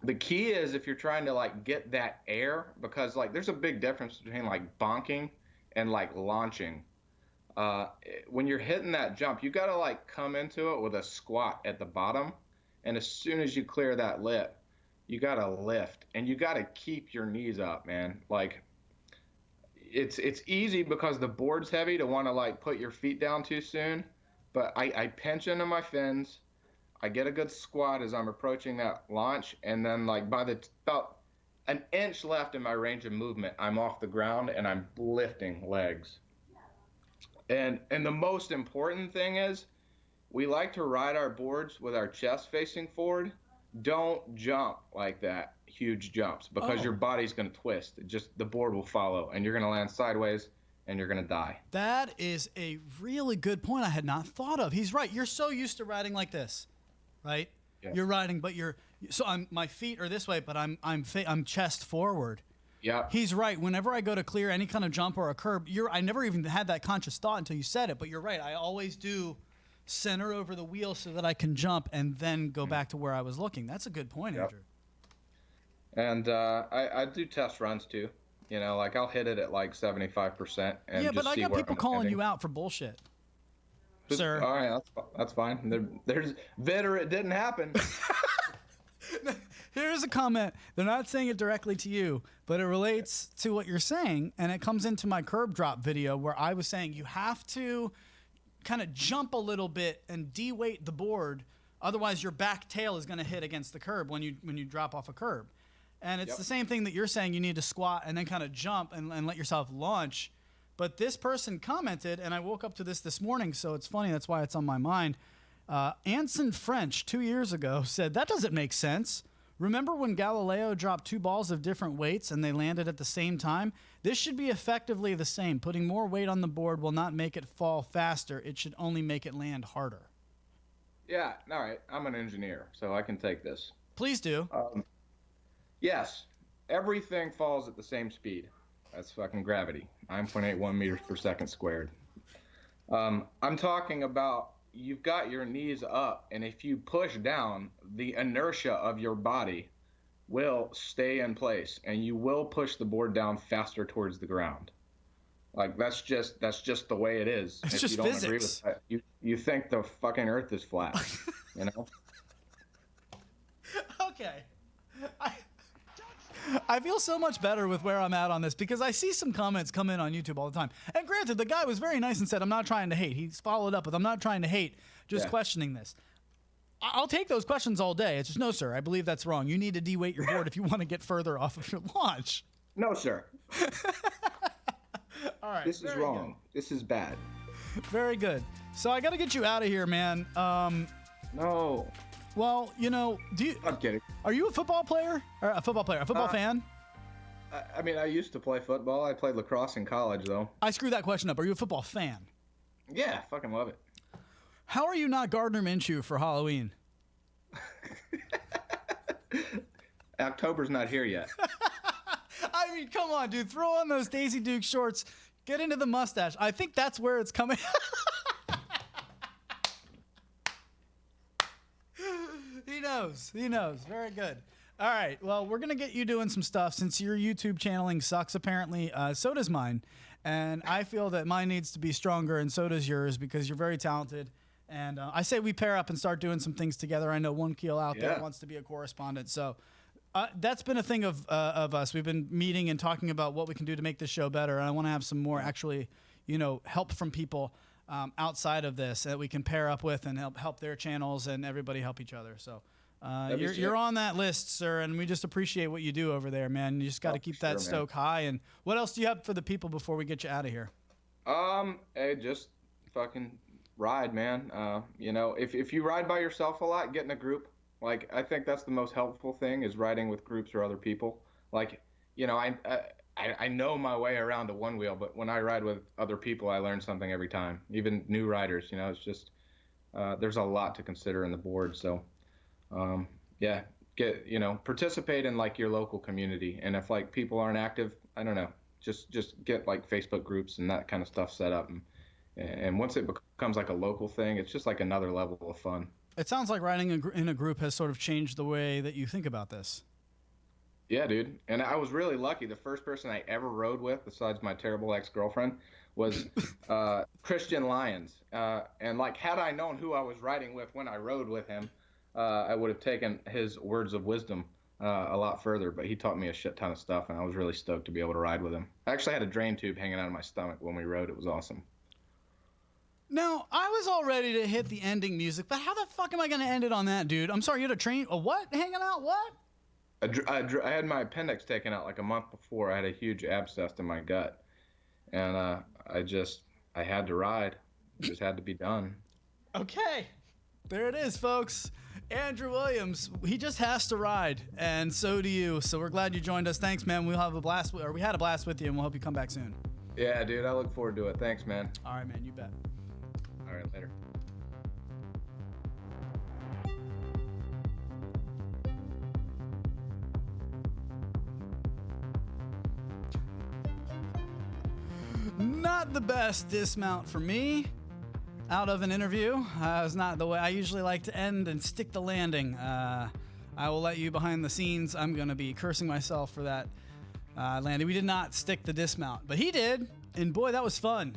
The key is if you're trying to like get that air, because like there's a big difference between like bonking and like launching. When you're hitting that jump, you got to like come into it with a squat at the bottom, and as soon as you clear that lip, you got to lift, and you got to keep your knees up, man. Like it's easy because the board's heavy to want to like put your feet down too soon, but I pinch into my fins. I get a good squat as I'm approaching that launch, and then like by about an inch left in my range of movement, I'm off the ground and I'm lifting legs. And the most important thing is we like to ride our boards with our chest facing forward. Don't jump like that, huge jumps, because your body's going to twist. The board will follow, and you're going to land sideways, and you're going to die. That is a really good point I had not thought of. He's right. You're so used to riding like this, right? Yeah. You're riding, but my feet are this way, but I'm chest forward. Yeah. He's right. Whenever I go to clear any kind of jump or a curb, I never even had that conscious thought until you said it, but you're right. I always do center over the wheel so that I can jump and then go back to where I was looking. That's a good point, Andrew. And I do test runs too. You know, like I'll hit it at like 75%. And yeah, but just I see got where people I'm calling heading. you out for bullshit, sir. All right, that's fine. There's Vitto, it didn't happen. Here's a comment. They're not saying it directly to you, but it relates to what you're saying, and it comes into my curb drop video where I was saying you have to kind of jump a little bit and de-weight the board, otherwise your back tail is going to hit against the curb when you drop off a curb. And it's the same thing that you're saying. You need to squat and then kind of jump and let yourself launch. But this person commented, and I woke up to this morning, so it's funny. That's why it's on my mind. Anson French, 2 years ago, said, that doesn't make sense. Remember when Galileo dropped 2 balls of different weights and they landed at the same time? This should be effectively the same. Putting more weight on the board will not make it fall faster. It should only make it land harder. Yeah, all right. I'm an engineer, so I can take this. Please do. Yes, everything falls at the same speed. That's fucking gravity. 9.81 meters per second squared. I'm talking about you've got your knees up, and if you push down, the inertia of your body will stay in place, and you will push the board down faster towards the ground. Like that's just the way it is. It's if just you don't physics. agree with that, you think the fucking Earth is flat, you know? Okay. I feel so much better with where I'm at on this because I see some comments come in on YouTube all the time. And granted, the guy was very nice and said, I'm not trying to hate. He's followed up with, I'm not trying to hate, just questioning this. I'll take those questions all day. It's just, no, sir, I believe that's wrong. You need to de-weight your board if you want to get further off of your launch. No, sir. All right. This is wrong. Good. This is bad. Very good. So I got to get you out of here, man. No. Well, you know, I'm kidding. Are you a football player? Or a football fan? I mean, I used to play football. I played lacrosse in college, though. I screwed that question up. Are you a football fan? Yeah, fucking love it. How are you not Gardner Minshew for Halloween? October's not here yet. I mean, come on, dude. Throw on those Daisy Duke shorts. Get into the mustache. I think that's where it's coming. He knows. He knows. Very good. All right. Well, we're going to get you doing some stuff since your YouTube channeling sucks, apparently. So does mine. And I feel that mine needs to be stronger, and so does yours, because you're very talented. And I say we pair up and start doing some things together. I know One Keel out there wants to be a correspondent. So that's been a thing of us. We've been meeting and talking about what we can do to make this show better. And I want to have some more actually, help from people outside of this that we can pair up with and help their channels and everybody help each other. So you're on that list, sir, and we just appreciate what you do over there, man. You just got to keep that stoke high. And what else do you have for the people before we get you out of here? Hey, just fucking ride, man. If you ride by yourself a lot, get in a group. Like, I think that's the most helpful thing is riding with groups or other people. Like, I know my way around a one wheel, but when I ride with other people, I learn something every time. Even new riders, it's just there's a lot to consider in the board. So, participate in like your local community. And if like people aren't active, I don't know, just get like Facebook groups and that kind of stuff set up. And once it becomes like a local thing, it's just like another level of fun. It sounds like riding in a group has sort of changed the way that you think about this. Yeah, dude. And I was really lucky. The first person I ever rode with, besides my terrible ex-girlfriend, was Christian Lyons. And like, had I known who I was riding with when I rode with him, I would have taken his words of wisdom a lot further. But he taught me a shit ton of stuff, and I was really stoked to be able to ride with him. I actually had a drain tube hanging out of my stomach when we rode. It was awesome. Now, I was all ready to hit the ending music, but how the fuck am I going to end it on that, dude? I'm sorry, you had a what hanging out? What? I had my appendix taken out like a month before. I had a huge abscess in my gut, and I had to ride. It just had to be done. Okay. There it is, folks. Andrew Williams, he just has to ride, and so do you. So we're glad you joined us. Thanks, man. We had a blast with you, and we'll hope you come back soon. Yeah, dude. I look forward to it. Thanks, man. All right, man. You bet. All right, later. Not the best dismount for me out of an interview. It's not the way I usually like to end and stick the landing. I will let you behind the scenes. I'm going to be cursing myself for that landing. We did not stick the dismount, but he did. And boy, that was fun.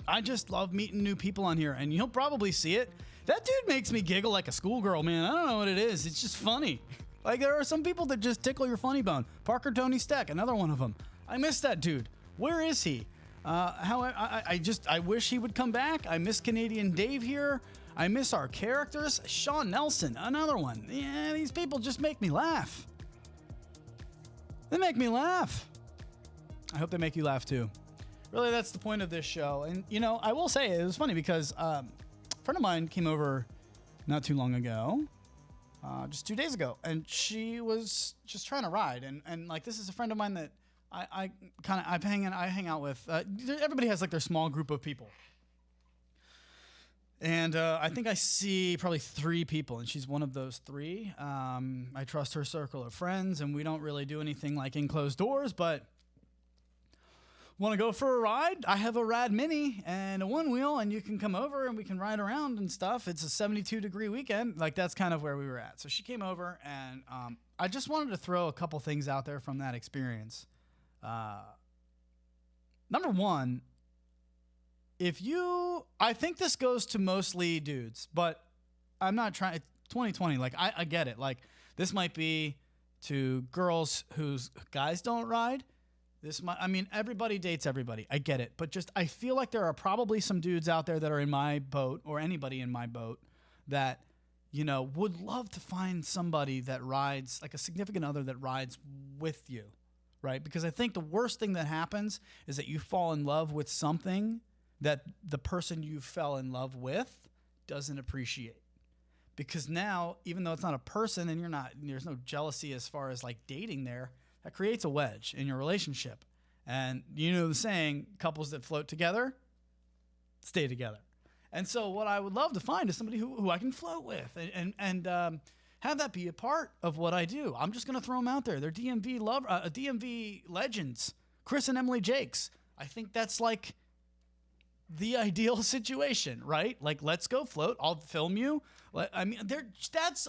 I just love meeting new people on here, and you'll probably see it. That dude makes me giggle like a schoolgirl, man. I don't know what it is. It's just funny. Like, there are some people that just tickle your funny bone. Parker Tony Steck, another one of them. I miss that dude. Where is he? I wish he would come back. I miss Canadian Dave here. I miss our characters. Sean Nelson, another one. Yeah, these people just make me laugh. They make me laugh. I hope they make you laugh too. Really, that's the point of this show. And, I will say it was funny because a friend of mine came over not too long ago, just 2 days ago, and she was just trying to ride. And like, this is a friend of mine that I hang out with. Everybody has like their small group of people. And I think I see probably 3 people, and she's one of those 3. I trust her circle of friends, and we don't really do anything like in closed doors, but want to go for a ride? I have a Rad Mini and a one wheel, and you can come over and we can ride around and stuff. It's a 72-degree weekend. Like, that's kind of where we were at. So she came over, and I just wanted to throw a couple things out there from that experience. Number one, I think this goes to mostly dudes, but I'm not trying. 2020, like, I get it. Like, this might be to girls whose guys don't ride. Everybody dates everybody. I get it. But just, I feel like there are probably some dudes out there that are in my boat, or anybody in my boat, that, would love to find somebody that rides, like a significant other that rides with you, right? Because I think the worst thing that happens is that you fall in love with something that the person you fell in love with doesn't appreciate. Because now, even though it's not a person and there's no jealousy as far as like dating there, that creates a wedge in your relationship. And the saying, couples that float together stay together. And so what I would love to find is somebody who I can float with and have that be a part of what I do. I'm just going to throw them out there. They're DMV legends, Chris and Emily Jakes. I think that's like the ideal situation, right? Like, let's go float. I'll film you. That's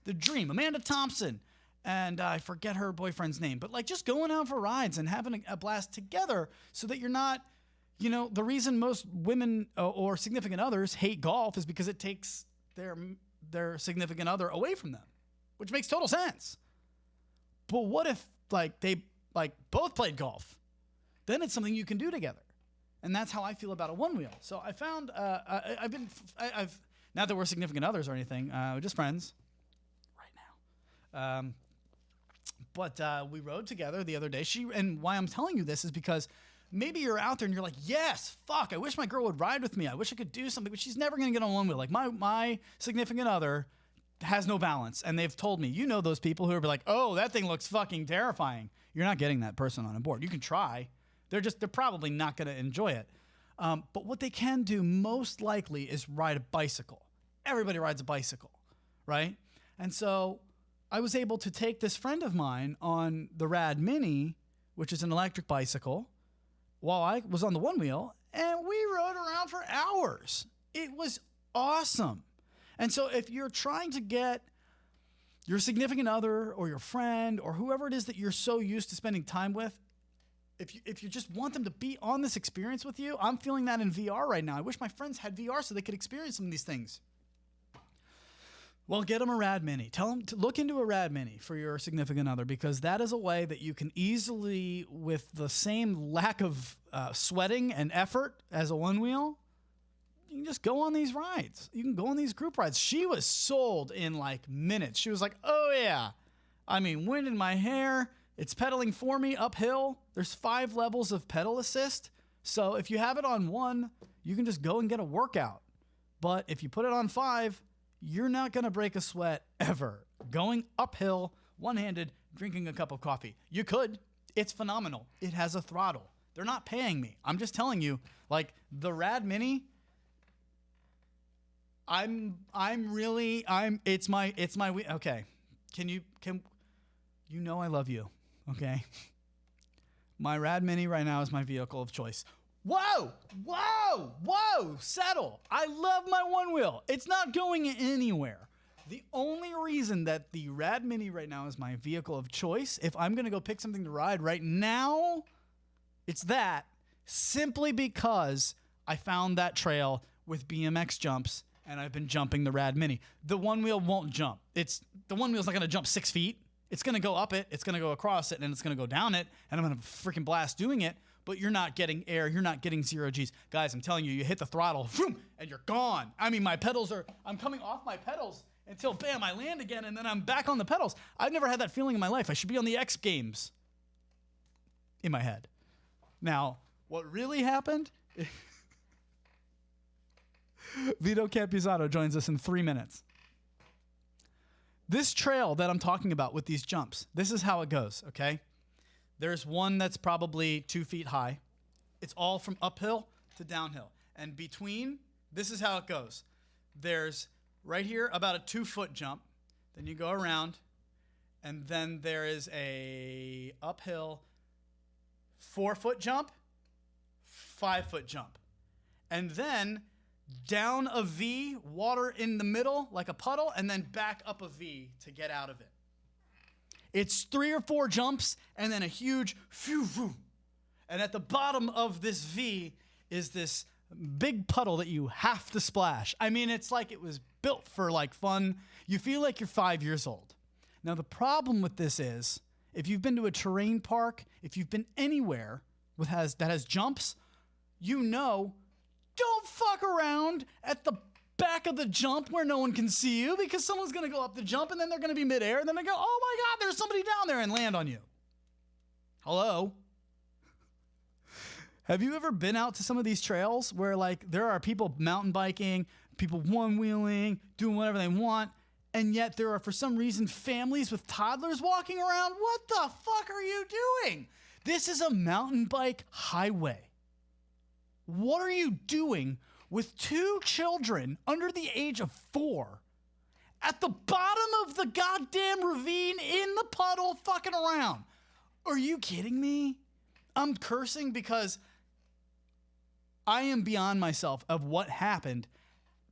the dream. Amanda Thompson. And I forget her boyfriend's name, but like, just going out for rides and having a blast together so that you're not, the reason most women or significant others hate golf is because it takes their significant other away from them, which makes total sense. But what if like they like both played golf? Then it's something you can do together. And that's how I feel about a Onewheel. So I found, I've not that we're significant others or anything, we're just friends right now. But we rode together the other day. And why I'm telling you this is because maybe you're out there and you're like, yes, fuck, I wish my girl would ride with me. I wish I could do something, but she's never going to get on Onewheel. Like my significant other has no balance. And they've told me, you know, those people who are like, oh, that thing looks fucking terrifying. You're not getting that person on a board. You can try. They're probably not going to enjoy it. But what they can do most likely is ride a bicycle. Everybody rides a bicycle, right? And so I was able to take this friend of mine on the Rad Mini, which is an electric bicycle, while I was on the Onewheel, and we rode around for hours. It was awesome. And so if you're trying to get your significant other or your friend or whoever it is that you're so used to spending time with, if you just want them to be on this experience with you, I'm feeling that in VR right now. I wish my friends had VR so they could experience some of these things. Well, get them a Rad Mini. Tell them to look into a Rad Mini for your significant other, because that is a way that you can easily, with the same lack of sweating and effort as a Onewheel, you can just go on these rides. You can go on these group rides. She was sold in like minutes. She was like, oh yeah. I mean, wind in my hair. It's pedaling for me uphill. There's 5 levels of pedal assist. So if you have it on 1, you can just go and get a workout. But if you put it on 5, you're not going to break a sweat ever. Going uphill, one-handed, drinking a cup of coffee. You could. It's phenomenal. It has a throttle. They're not paying me. I'm just telling you, like the Rad Mini, it's my, okay. You know I love you, okay? My Rad Mini right now is my vehicle of choice. Whoa, settle. I love my Onewheel. It's not going anywhere. The only reason that the Rad Mini right now is my vehicle of choice, if I'm going to go pick something to ride right now, it's that, simply because I found that trail with BMX jumps and I've been jumping the Rad Mini. The Onewheel won't jump. The Onewheel's not going to jump 6 feet. It's going to go up it, it's going to go across it, and it's going to go down it, and I'm going to freaking blast doing it, but you're not getting air. You're not getting 0 Gs. Guys, I'm telling you, you hit the throttle, and you're gone. I mean, I'm coming off my pedals until, bam, I land again, and then I'm back on the pedals. I've never had that feeling in my life. I should be on the X Games in my head. Now, what really happened? Vito Campuzano joins us in 3 minutes. This trail that I'm talking about with these jumps, this is how it goes, okay? There's one that's probably 2 feet high. It's all from uphill to downhill. And between, this is how it goes. There's right here about a 2-foot jump. Then you go around, and then there is a uphill 4-foot jump, 5-foot jump. And then down a V, water in the middle like a puddle, and then back up a V to get out of it. It's 3 or 4 jumps and then a huge phew. And at the bottom of this V is this big puddle that you have to splash. I mean, it's like it was built for like fun. You feel like you're 5 years old. Now, the problem with this is, if you've been to a terrain park, if you've been anywhere that has jumps, you know, don't fuck around at the back of the jump where no one can see you, because someone's going to go up the jump and then they're going to be midair and then they go, oh my God, there's somebody down there, and land on you. Hello? Have you ever been out to some of these trails where like there are people mountain biking, people one-wheeling, doing whatever they want, and yet there are for some reason families with toddlers walking around? What the fuck are you doing? This is a mountain bike highway. What are you doing with 2 children under the age of 4 at the bottom of the goddamn ravine in the puddle fucking around? Are you kidding me? I'm cursing because I am beyond myself of what happened,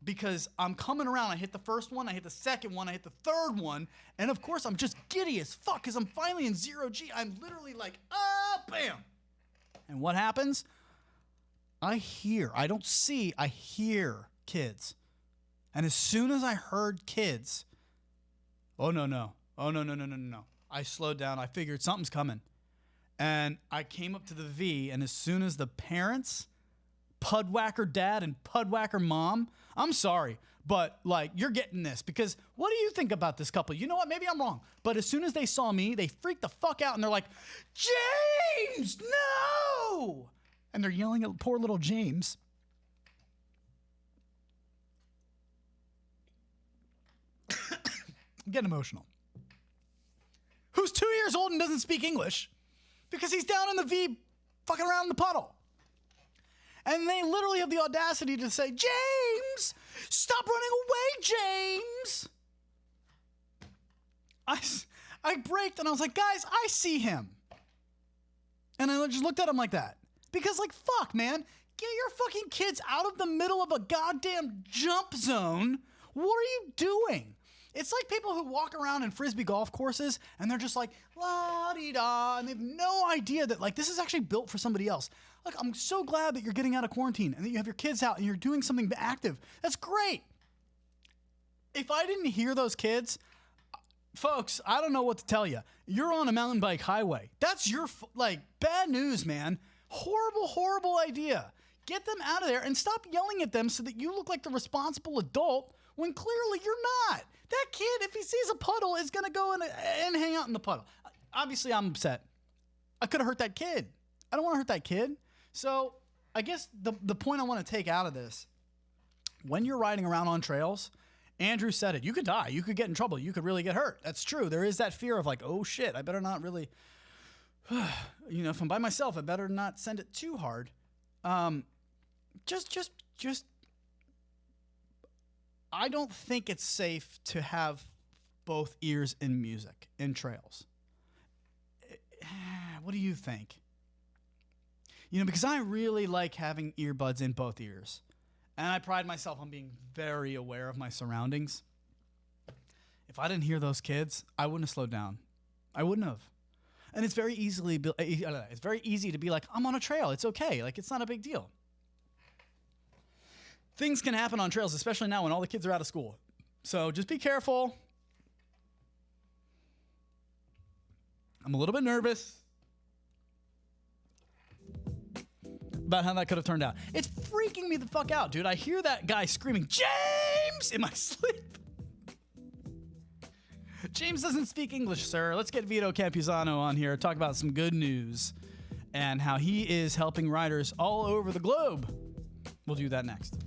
because I'm coming around. I hit the first one, I hit the second one, I hit the third one, and of course I'm just giddy as fuck because I'm finally in 0 G. I'm literally like, bam. And what happens? I don't see, I hear kids. And as soon as I heard kids, oh no. I slowed down. I figured something's coming. And I came up to the V, and as soon as the parents Pudwhacker dad and Pudwhacker mom, I'm sorry, but like you're getting this because what do you think about this couple? You know what? Maybe I'm wrong, but as soon as they saw me, they freaked the fuck out and they're like, James, no! And they're yelling at poor little James. I'm getting emotional. Who's 2 years old and doesn't speak English because he's down in the V fucking around in the puddle. And they literally have the audacity to say, James, stop running away, James. I braked and I was like, guys, I see him. And I just looked at him like that. Because like, fuck, man, get your fucking kids out of the middle of a goddamn jump zone. What are you doing? It's like people who walk around in Frisbee golf courses and they're just like, la-dee-da, and they have no idea that like this is actually built for somebody else. Look, I'm so glad that you're getting out of quarantine and that you have your kids out and you're doing something active. That's great. If I didn't hear those kids, folks, I don't know what to tell you. You're on a mountain bike highway. That's your, like, bad news, man. Horrible, horrible idea. Get them out of there and stop yelling at them so that you look like the responsible adult when clearly you're not. That kid, if he sees a puddle, is going to go and hang out in the puddle. Obviously, I'm upset. I could have hurt that kid. I don't want to hurt that kid. So I guess the point I want to take out of this, when you're riding around on trails, Andrew said it. You could die. You could get in trouble. You could really get hurt. That's true. There is that fear of like, oh, shit, I better not really, if I'm by myself, I better not send it too hard. Just I don't think it's safe to have both ears in music in trails. What do you think? Because I really like having earbuds in both ears. And I pride myself on being very aware of my surroundings. If I didn't hear those kids, I wouldn't have slowed down. I wouldn't have. And it's very easy to be like, I'm on a trail. It's okay. Like, it's not a big deal. Things can happen on trails, especially now when all the kids are out of school. So just be careful. I'm a little bit nervous about how that could have turned out. It's freaking me the fuck out, dude. I hear that guy screaming, James, in my sleep. James doesn't speak English, sir. Let's get Vito Campuzano on here, talk about some good news and how he is helping riders all over the globe. We'll do that next.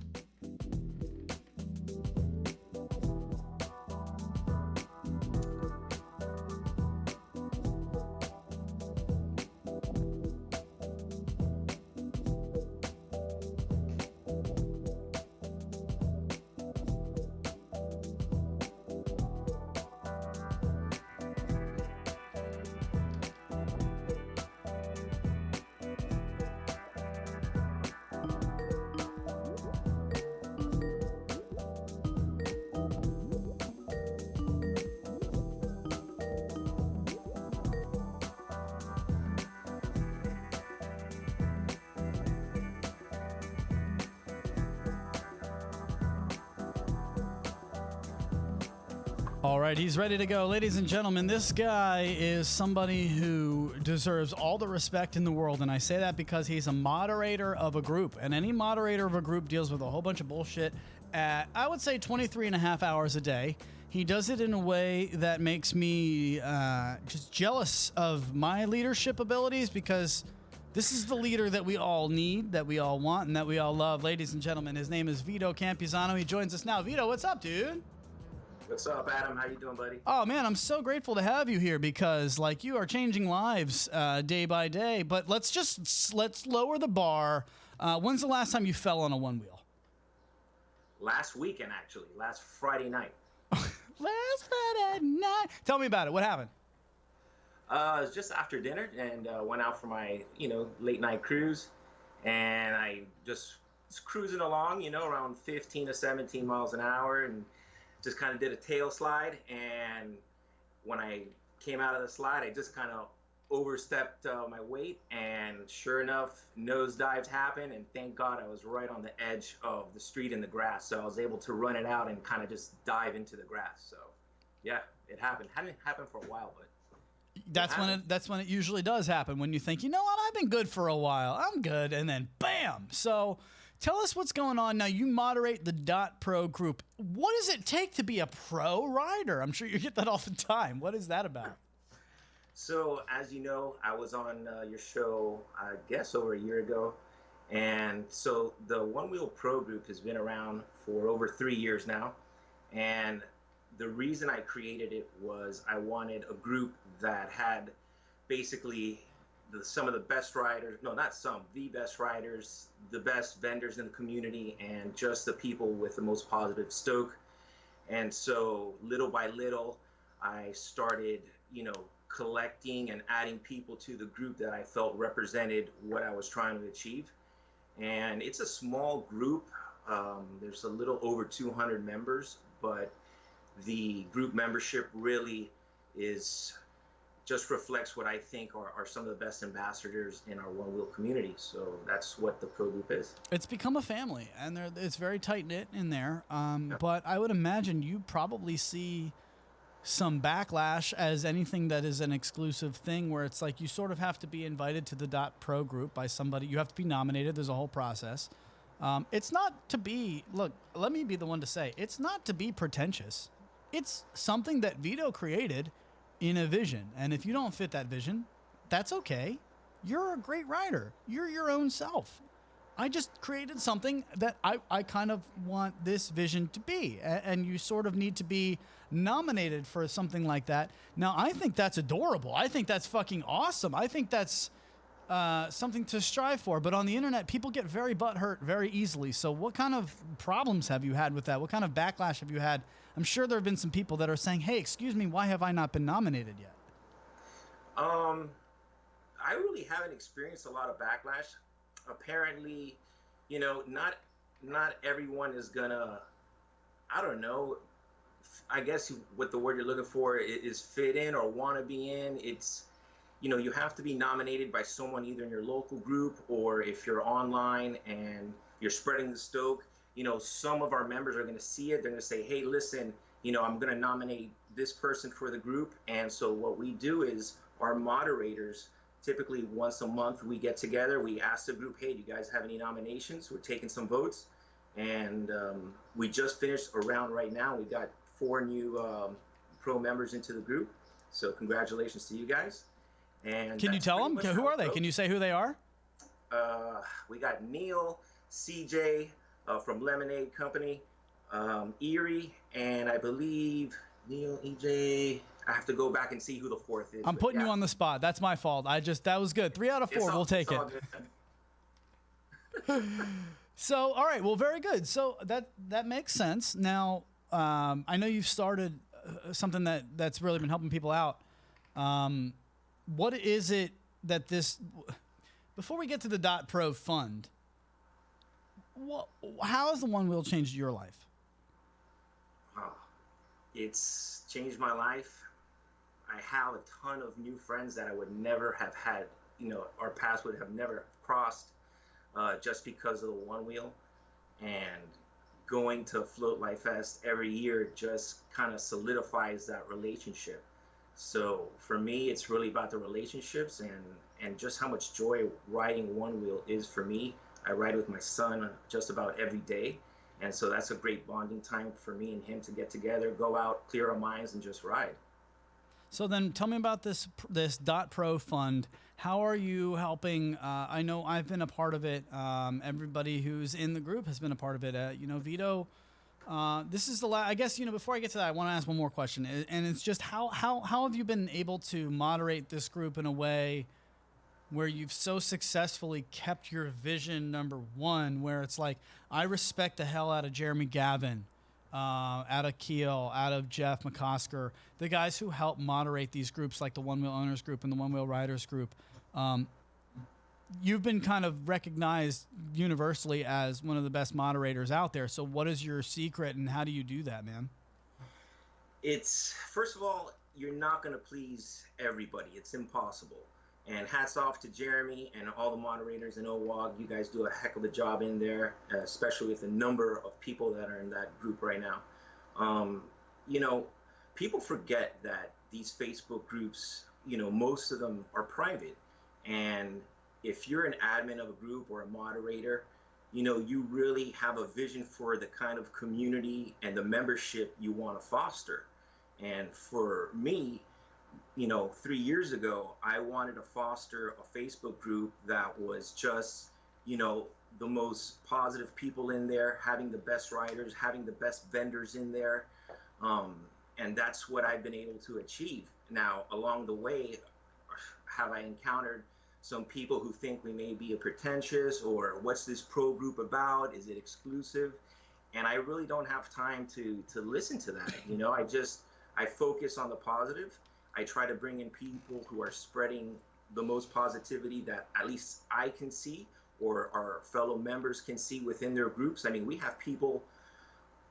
All right, he's ready to go. Ladies and gentlemen, this guy is somebody who deserves all the respect in the world, and I say that because he's a moderator of a group, and any moderator of a group deals with a whole bunch of bullshit at, I would say, 23 and a half hours a day. He does it in a way that makes me just jealous of my leadership abilities because this is the leader that we all need, that we all want, and that we all love. Ladies and gentlemen, his name is Vito Campuzano. He joins us now. Vito, what's up, dude? What's up, Adam? How you doing, buddy? Oh, man, I'm so grateful to have you here because, like, you are changing lives day by day. But let's lower the bar. When's the last time you fell on a one wheel? Last weekend, actually. Last Friday night. Last Friday night. Tell me about it. What happened? It was just after dinner and went out for my, late night cruise. And I just was cruising along, around 15 to 17 miles an hour and just kind of did a tail slide, and when I came out of the slide, I just kind of overstepped my weight, and sure enough, nosedives happened, and thank God I was right on the edge of the street in the grass, so I was able to run it out and kind of just dive into the grass. So, yeah, it happened. Hadn't happened for a while, but that's when it usually does happen. When you think, you know what, I've been good for a while, I'm good, and then bam. So Tell us what's going on now. You moderate the Dot Pro group. What does it take to be a pro rider? I'm sure you get that all the time. What is that about? So, as you know, I was on your show, I guess, over a year ago. And so the Onewheel Pro group has been around for over 3 years now. And the reason I created it was I wanted a group that had basically some of the best riders, no, not some, the best riders, the best vendors in the community, and just the people with the most positive stoke. And so little by little, I started, collecting and adding people to the group that I felt represented what I was trying to achieve. And it's a small group. There's a little over 200 members, but the group membership really just reflects what I think are some of the best ambassadors in our Onewheel community. So that's what the pro group is. It's become a family, and it's very tight-knit in there. But I would imagine you probably see some backlash as anything that is an exclusive thing, where it's like you sort of have to be invited to the Dot Pro group by somebody. You have to be nominated. There's a whole process. It's not to be, look, let me be the one to say, it's not to be pretentious. It's something that Vito created in a vision. And if you don't fit that vision, that's okay. You're a great rider. You're your own self. I just created something that I kind of want this vision to be. And you sort of need to be nominated for something like that. Now, I think that's adorable. I think that's fucking awesome. I think that's something to strive for. But on the internet, people get very butthurt very easily. So what kind of problems have you had with that? What kind of backlash have you had? I'm sure there have been some people that are saying, hey, excuse me, why have I not been nominated yet? I really haven't experienced a lot of backlash. Apparently, not everyone is gonna, I don't know, I guess what the word you're looking for is fit in or want to be in. It's, you have to be nominated by someone either in your local group, or if you're online and you're spreading the stoke, some of our members are going to see it. They're going to say, hey, listen, I'm going to nominate this person for the group. And so what we do is our moderators, typically once a month, we get together, we ask the group, hey, do you guys have any nominations? We're taking some votes. And we just finished a round right now. We got 4 new pro members into the group. So congratulations to you guys. And can you tell them? Who are they? Can you say who they are? We got Neil, CJ from Lemonade Company, Erie, and I believe Neil, EJ. I have to go back and see who the 4th is. I'm putting you on the spot. That's my fault. That was good. 3 out of 4. We'll take it. So, all right. Well, very good. So that makes sense. Now, I know you've started something that's really been helping people out. What is it that before we get to the Dot Pro Fund, how has the Onewheel changed your life? It's changed my life. I have a ton of new friends that I would never have had, our paths would have never crossed just because of the Onewheel. And going to Float Life Fest every year just kind of solidifies that relationship. So for me, it's really about the relationships and just how much joy riding Onewheel is for me. I ride with my son just about every day. And so that's a great bonding time for me and him to get together, go out, clear our minds, and just ride. So then tell me about this Dot Pro Fund. How are you helping? I know I've been a part of it. Everybody who's in the group has been a part of it. Vito, this is the last, I guess, before I get to that, I want to ask one more question. And it's just how have you been able to moderate this group in a way where you've so successfully kept your vision number one, where it's like, I respect the hell out of Jeremy Gavin, out of Keel, out of Jeff McCosker, the guys who help moderate these groups like the Onewheel Owners Group and the Onewheel Riders Group. You've been kind of recognized universally as one of the best moderators out there. So what is your secret and how do you do that, man? It's, first of all, you're not going to please everybody. It's impossible. And hats off to Jeremy and all the moderators in OWOG. You guys do a heck of a job in there, especially with the number of people that are in that group right now. People forget that these Facebook groups, most of them are private. And if you're an admin of a group or a moderator, you really have a vision for the kind of community and the membership you want to foster. And for me, 3 years ago, I wanted to foster a Facebook group that was just, the most positive people in there, having the best riders, having the best vendors in there. And that's what I've been able to achieve. Now, along the way, have I encountered some people who think we may be a pretentious, or what's this pro group about? Is it exclusive? And I really don't have time to listen to that. I focus on the positive. I try to bring in people who are spreading the most positivity that at least I can see, or our fellow members can see within their groups. I mean, we have people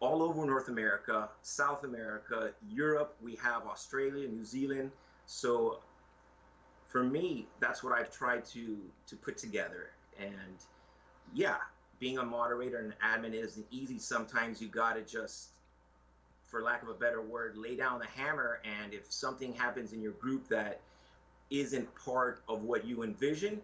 all over North America, South America, Europe. We have Australia, New Zealand. So for me, that's what I've tried to put together. And yeah, being a moderator and an admin isn't easy. Sometimes you gotta just, for lack of a better word, lay down the hammer. And if something happens in your group that isn't part of what you envision,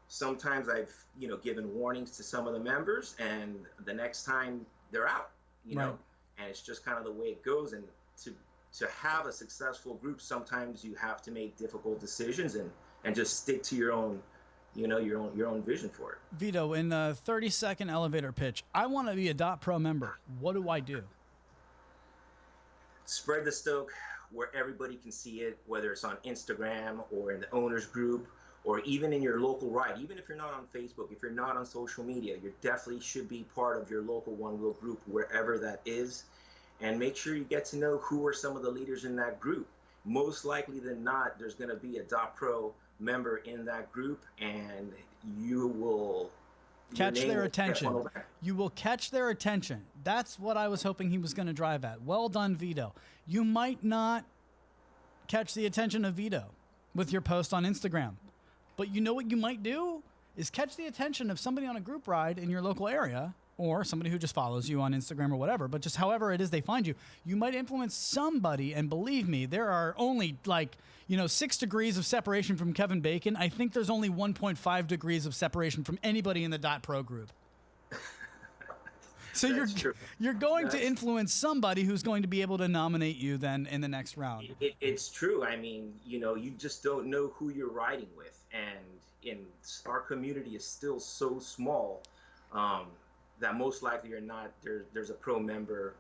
sometimes I've, given warnings to some of the members, and the next time they're out, Right. and it's just kind of the way it goes. And to have a successful group, sometimes you have to make difficult decisions and just stick to your own, your own vision for it. Vito, in the 30-second elevator pitch, I want to be a .pro member. What do I do? Spread the stoke where everybody can see it, whether it's on Instagram or in the owners group, or even in your local ride. Even if you're not on Facebook, if you're not on social media, you definitely should be part of your local Onewheel group, wherever that is. And make sure you get to know who are some of the leaders in that group. Most likely than not, there's going to be a .pro member in that group, and you will Catch their attention. You will catch their attention. That's what I was hoping he was going to drive at. Well done, Vito. You might not catch the attention of Vito with your post on Instagram, but you know what you might do is catch the attention of somebody on a group ride in your local area, or somebody who just follows you on Instagram or whatever, but just however it is they find you. You might influence somebody, and believe me, there are only 6 degrees of separation from Kevin Bacon. I think there's only 1.5 degrees of separation from anybody in the .pro group. So you're going to influence somebody who's going to be able to nominate you then in the next round. It's true. I mean, you just don't know who you're riding with, and our community is still so small that most likely or not, there's a pro member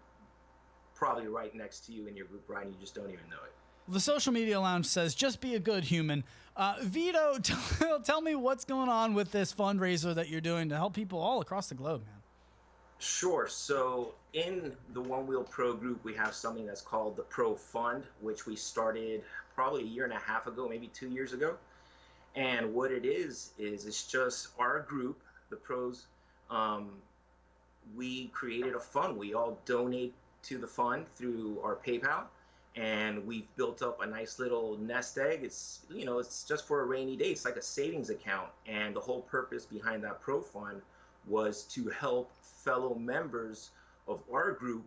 probably right next to you in your group ride, and you just don't even know it. The Social Media Lounge says, just be a good human. Vito, tell me what's going on with this fundraiser that you're doing to help people all across the globe, man. Sure. So in the Onewheel Pro group, we have something that's called the Pro Fund, which we started probably a year and a half ago, maybe 2 years ago. And what it is it's just our group, the pros. We created a fund. We all donate to the fund through our PayPal, and we've built up a nice little nest egg. It's just for a rainy day. It's like a savings account, and the whole purpose behind that Pro Fund was to help fellow members of our group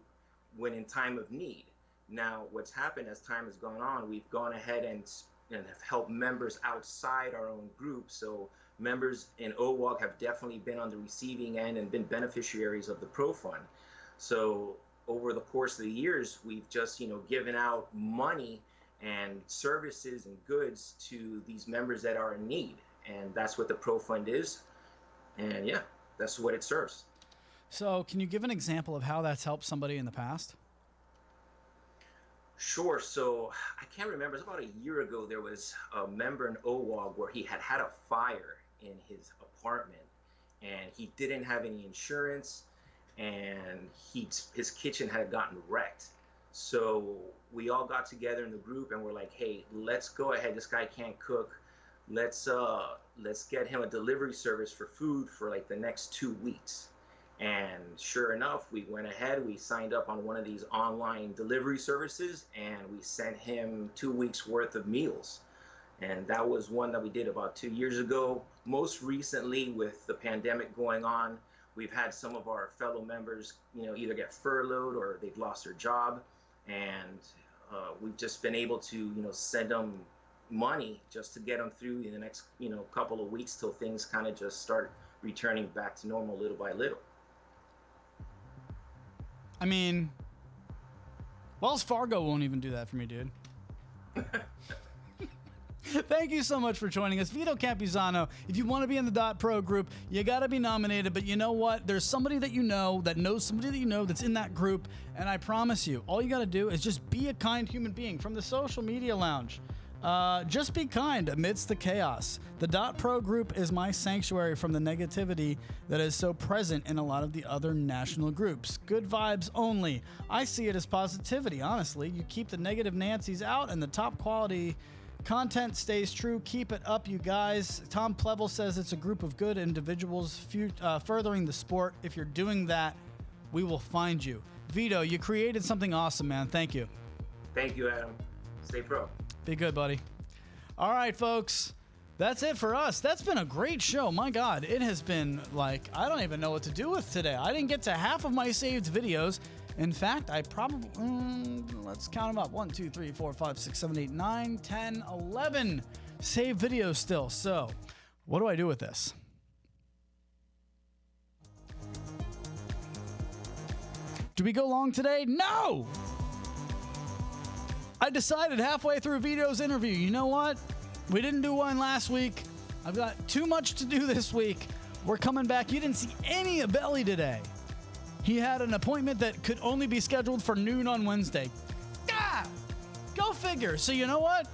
when in time of need. Now, what's happened as time has gone on, we've gone ahead and have helped members outside our own group. So members in OWOG have definitely been on the receiving end and been beneficiaries of the Pro Fund. So over the course of the years, we've just, given out money and services and goods to these members that are in need. And that's what the Pro Fund is. And yeah, that's what it serves. So can you give an example of how that's helped somebody in the past? Sure. So I can't remember. It's about a year ago, there was a member in OWOG where he had a fire in his apartment, and he didn't have any insurance, and his kitchen had gotten wrecked. So we all got together in the group, and we're like, hey, let's go ahead. This guy can't cook. Let's get him a delivery service for food for like the next 2 weeks. And sure enough, we went ahead, we signed up on one of these online delivery services, and we sent him 2 weeks worth of meals. And that was one that we did about 2 years ago. Most recently, with the pandemic going on, we've had some of our fellow members, either get furloughed or they've lost their job. And we've just been able to, send them money just to get them through in the next, couple of weeks till things kind of just start returning back to normal little by little. I mean, Wells Fargo won't even do that for me, dude. Thank you so much for joining us. Vito Campuzano, if you want to be in the Dot Pro group, you got to be nominated, but you know what? There's somebody that you know that knows somebody that you know that's in that group, and I promise you, all you got to do is just be a kind human being from the social media lounge. Just be kind amidst the chaos. The Dot Pro group is my sanctuary from the negativity that is so present in a lot of the other national groups. Good vibes only. I see it as positivity, honestly. You keep the negative Nancys out and the top quality content stays true. Keep it up, you guys. Tom Plevel says it's a group of good individuals furthering the sport. If you're doing that, we will find you. Vito, you created something awesome, man. Thank you. Thank you, Adam. Stay pro. Be good, buddy. All right, folks. That's it for us. That's been a great show. My God, it has been like, I don't even know what to do with today. I didn't get to half of my saved videos. In fact, I probably, let's count them up. 1, 2, 3, 4, 5, 6, 7, 8, 9, 10, 11 saved videos still. So what do I do with this? Do we go long today? No! I decided halfway through Vito's interview, you know what? We didn't do one last week. I've got too much to do this week. We're coming back. You didn't see any of Belly today. He had an appointment that could only be scheduled for noon on Wednesday. Ah! Go figure. So you know what?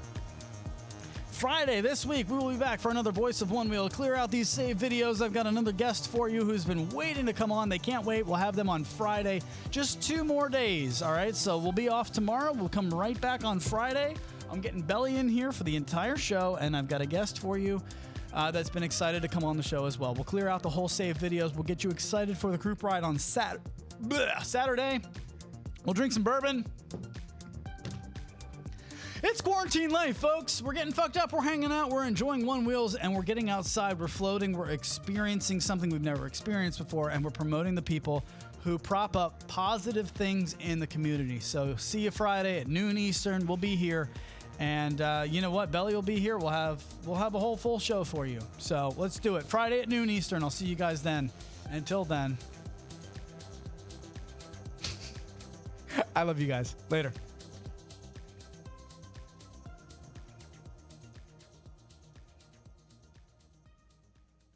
Friday this week, we will be back for another Voice of Onewheel. Clear out these saved videos. I've got another guest for you who's been waiting to come on. They can't wait. We'll have them on Friday. Just 2 more days, all right? So we'll be off tomorrow. We'll come right back on Friday. I'm getting Belly in here for the entire show, and I've got a guest for you that's been excited to come on the show as well. We'll clear out the whole saved videos. We'll get you excited for the group ride on Saturday. We'll drink some bourbon. It's quarantine life, folks. We're getting fucked up. We're hanging out. We're enjoying one wheels, and we're getting outside. We're floating. We're experiencing something we've never experienced before, and we're promoting the people who prop up positive things in the community. So see you Friday at noon Eastern. We'll be here. And you know what? Belly will be here. We'll have a whole full show for you. So let's do it. Friday at noon Eastern. I'll see you guys then. Until then, I love you guys. Later.